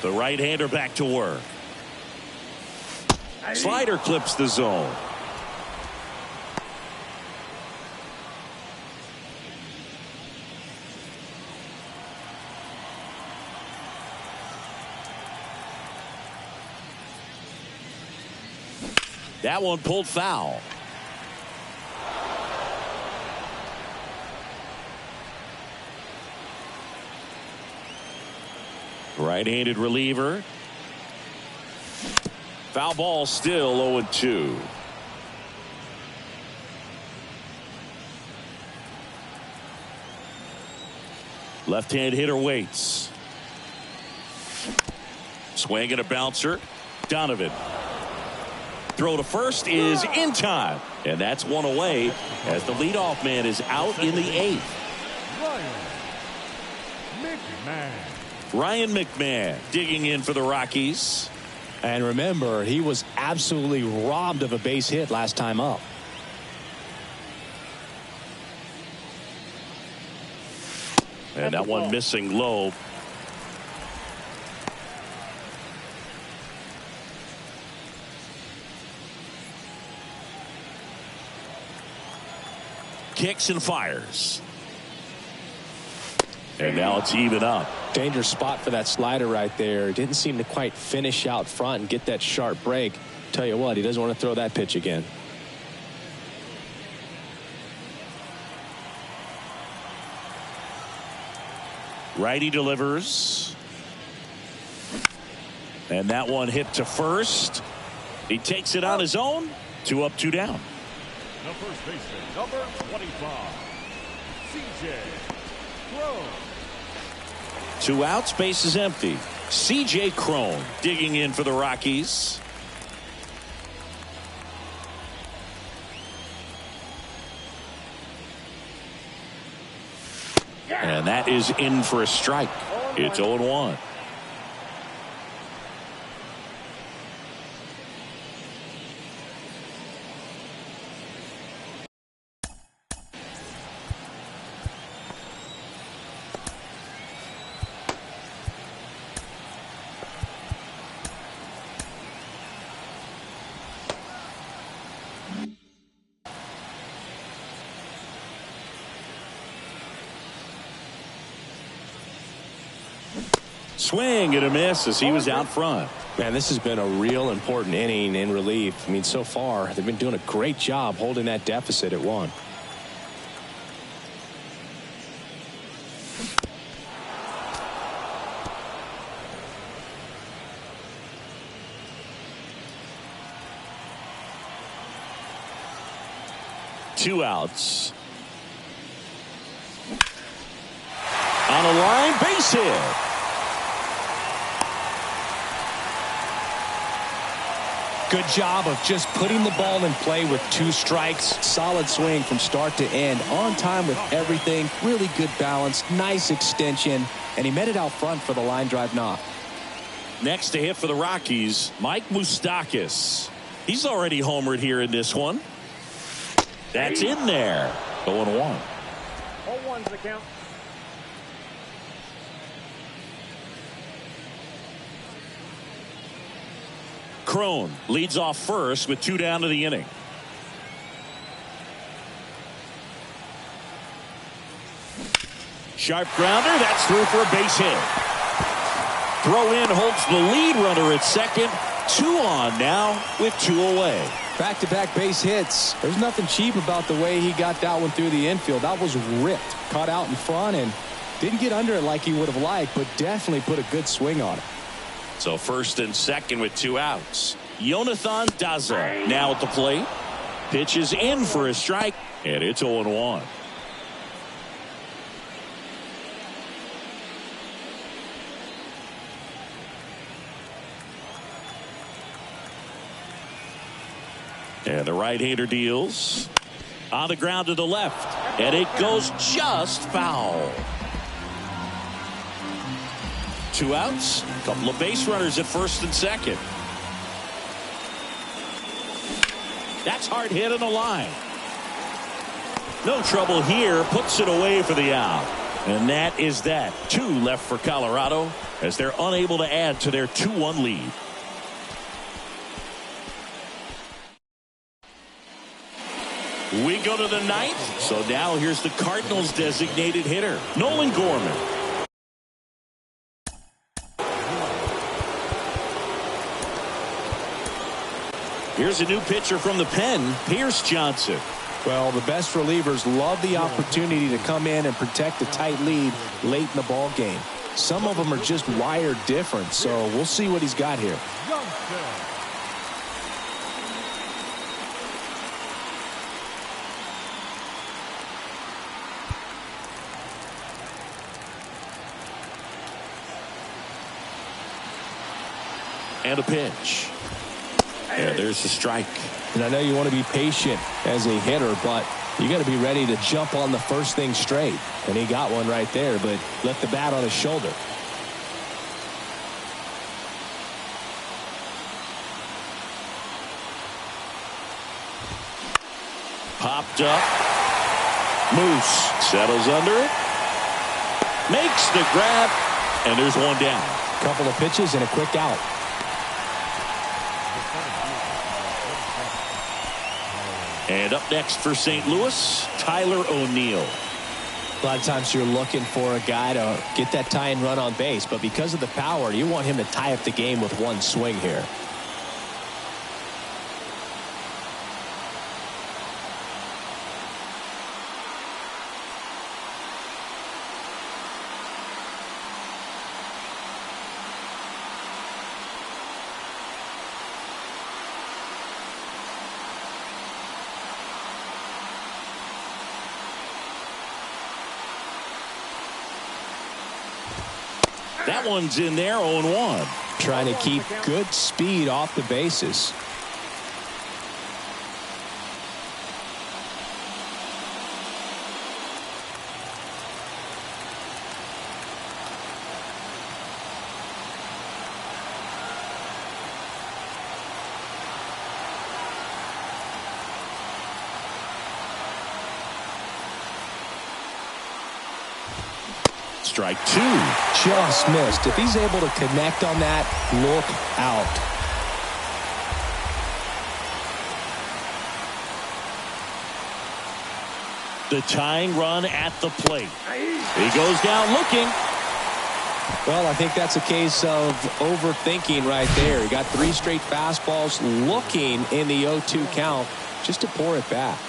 B: The right-hander back to work. Slider clips the zone. That one pulled foul. Right-handed reliever. Foul ball, still 0-2. Left-hand hitter waits. Swing and a bouncer. Donovan. Throw to first is in time. And that's one away as the leadoff man is out in the 8th. Ryan McMahon digging in for the Rockies.
C: And remember, he was absolutely robbed of a base hit last time up.
B: And that one missing low. Kicks and fires. And now it's even up.
C: Dangerous spot for that slider right there. Didn't seem to quite finish out front and get that sharp break. Tell you what, he doesn't want to throw that pitch again.
B: Righty delivers. And that one hit to first. He takes it on his own. 2 up, 2 down.
D: The first baseman, number 25, C.J. Crone.
B: 2 outs, base is empty. C.J. Crone digging in for the Rockies. And that is in for a strike. It's 0-1. Swing and a miss as he was out front.
C: Man, this has been a real important inning in relief. I mean, so far, they've been doing a great job holding that deficit at 1.
B: Two outs. On a line, base hit.
C: Good job of just putting the ball in play with 2 strikes. Solid swing from start to end. On time with everything. Really good balance. Nice extension. And he met it out front for the line drive knock.
B: Next to hit for the Rockies, Mike Moustakas. He's already homered here in this one. That's in there. 0-1.
E: 0-1's the count.
B: Crone leads off first with 2 down to the inning. Sharp grounder. That's through for a base hit. Throw in holds the lead runner at second. 2 on now with 2 away.
C: Back-to-back base hits. There's nothing cheap about the way he got that one through the infield. That was ripped. Caught out in front and didn't get under it like he would have liked, but definitely put a good swing on it.
B: So first and second with 2 outs. Jonathan Daza now at the plate. Pitches in for a strike, and it's 0-1. And the right-hander deals. On the ground to the left, and it goes just foul. 2 outs, a couple of base runners at first and second. That's hard hit on the line. No trouble here, puts it away for the out. And that is that. 2 left for Colorado as they're unable to add to their 2-1 lead. We go to the 9th. So now here's the Cardinals designated hitter, Nolan Gorman. Here's a new pitcher from the pen, Pierce Johnson.
C: Well, the best relievers love the opportunity to come in and protect a tight lead late in the ball game. Some of them are just wired different, so we'll see what he's got here.
B: And a pitch. Yeah, there's the strike.
C: And I know you want to be patient as a hitter, but you got to be ready to jump on the first thing straight. And he got one right there, but left the bat on his shoulder.
B: Popped up. Moose settles under it. Makes the grab. And there's one down.
C: Couple of pitches and a quick out.
B: And up next for St. Louis, Tyler O'Neill.
C: A lot of times you're looking for a guy to get that tie-in run on base, but because of the power, you want him to tie up the game with one swing here.
B: That one's in there, 0-1.
C: Trying to keep good speed off the bases.
B: Strike two.
C: Just missed. If he's able to connect on that, look out.
B: The tying run at the plate. He goes down looking.
C: Well, I think that's a case of overthinking right there. He got 3 straight fastballs looking in the 0-2 count just to pour it back.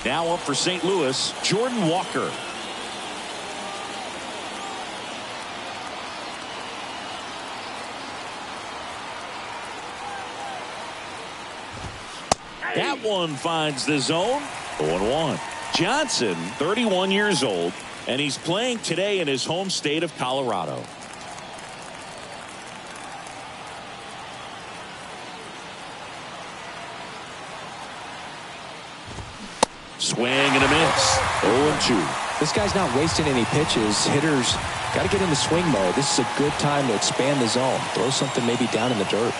B: Now up for St. Louis, Jordan Walker. That one finds the zone. 0-1. Johnson, 31 years old, and he's playing today in his home state of Colorado. Swing and a miss. 0-2.
C: This guy's not wasting any pitches. Hitters got to get into swing mode. This is a good time to expand the zone. Throw something maybe down in the dirt.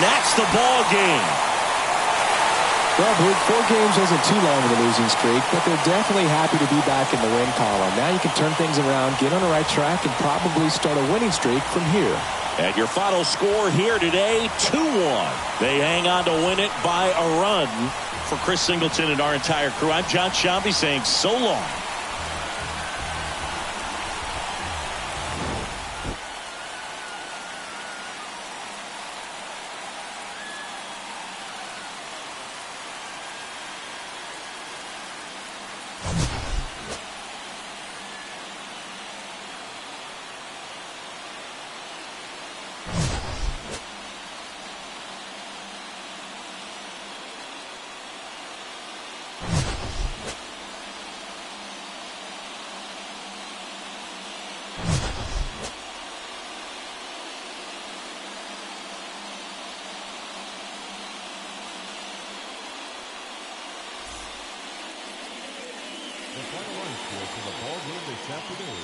B: That's the ball game.
C: Well, Blue, 4 games isn't too long of a losing streak, but they're definitely happy to be back in the win column. Now you can turn things around, get on the right track, and probably start a winning streak from here.
B: And your final score here today, 2-1. They hang on to win it by a run. For Chris Singleton and our entire crew, I'm John Shambi saying so long.
D: The final run score for the ball game this afternoon.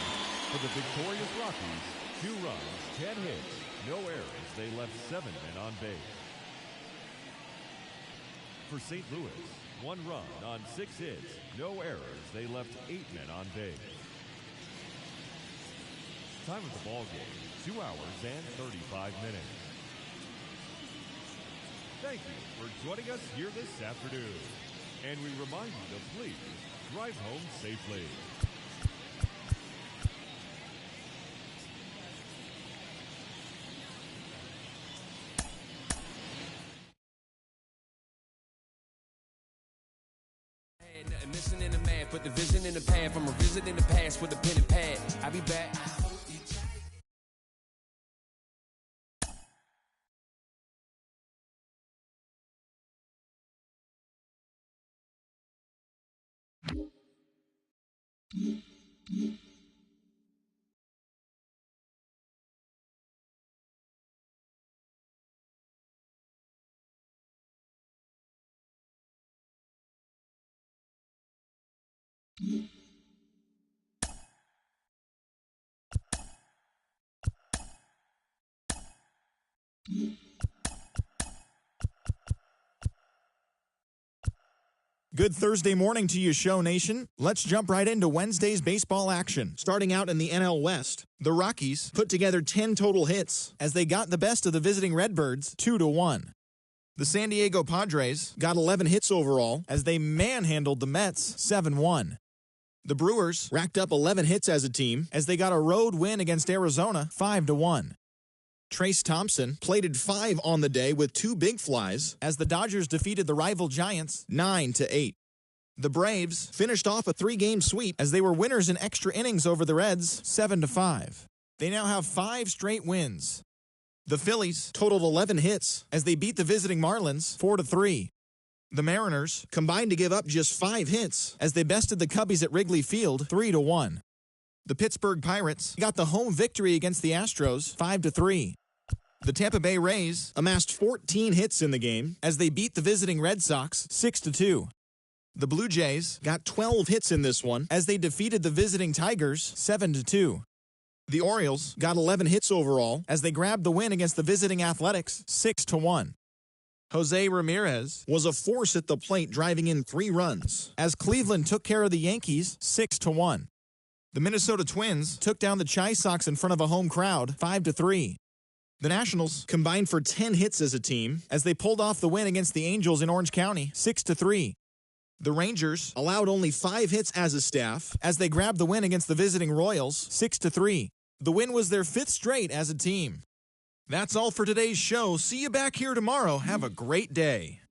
D: For the victorious Rockies, 2 runs, 10 hits, no errors. They left 7 men on base. For St. Louis, 1 run on 6 hits, no errors. They left 8 men on base. Time of the ball game, 2 hours and 35 minutes. Thank you for joining us here this afternoon. And we remind you to please drive home safely.
F: Nothing missing in the math, put the vision in the path. I'm revisiting the past with a pen and pad. I'll be back.
G: Good Thursday morning to you, Show Nation. Let's jump right into Wednesday's baseball action. Starting out in the NL West, the Rockies put together 10 total hits as they got the best of the visiting Redbirds 2-1. The San Diego Padres got 11 hits overall as they manhandled the Mets 7-1. The Brewers racked up 11 hits as a team as they got a road win against Arizona 5-1. Trace Thompson plated 5 on the day with 2 big flies as the Dodgers defeated the rival Giants 9-8. The Braves finished off a 3-game sweep as they were winners in extra innings over the Reds 7-5. They now have 5 straight wins. The Phillies totaled 11 hits as they beat the visiting Marlins 4-3. The Mariners combined to give up just 5 hits as they bested the Cubbies at Wrigley Field 3-1. The Pittsburgh Pirates got the home victory against the Astros 5-3. The Tampa Bay Rays amassed 14 hits in the game as they beat the visiting Red Sox 6-2. The Blue Jays got 12 hits in this one as they defeated the visiting Tigers 7-2. The Orioles got 11 hits overall as they grabbed the win against the visiting Athletics 6-1. Jose Ramirez was a force at the plate, driving in 3 runs as Cleveland took care of the Yankees 6-1. The Minnesota Twins took down the Chi Sox in front of a home crowd 5-3. The Nationals combined for 10 hits as a team as they pulled off the win against the Angels in Orange County 6-3. The Rangers allowed only 5 hits as a staff as they grabbed the win against the visiting Royals 6-3. The win was their 5th straight as a team. That's all for today's show. See you back here tomorrow. Have a great day.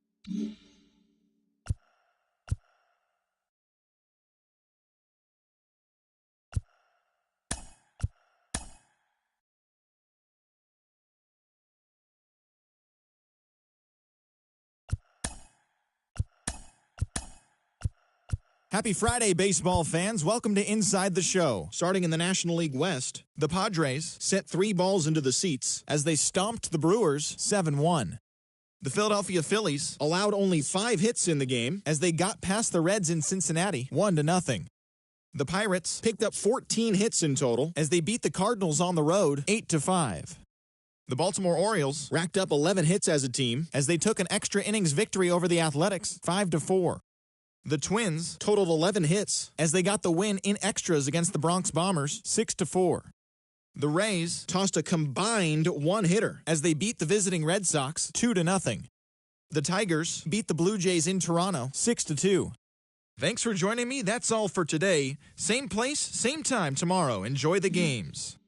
G: Happy Friday, baseball fans. Welcome to Inside the Show. Starting in the National League West, the Padres sent 3 balls into the seats as they stomped the Brewers 7-1. The Philadelphia Phillies allowed only 5 hits in the game as they got past the Reds in Cincinnati 1-0. The Pirates picked up 14 hits in total as they beat the Cardinals on the road 8-5. The Baltimore Orioles racked up 11 hits as a team as they took an extra innings victory over the Athletics 5-4. The Twins totaled 11 hits as they got the win in extras against the Bronx Bombers 6-4. The Rays tossed a combined 1-hitter as they beat the visiting Red Sox 2-0. The Tigers beat the Blue Jays in Toronto 6-2. Thanks for joining me. That's all for today. Same place, same time tomorrow. Enjoy the games.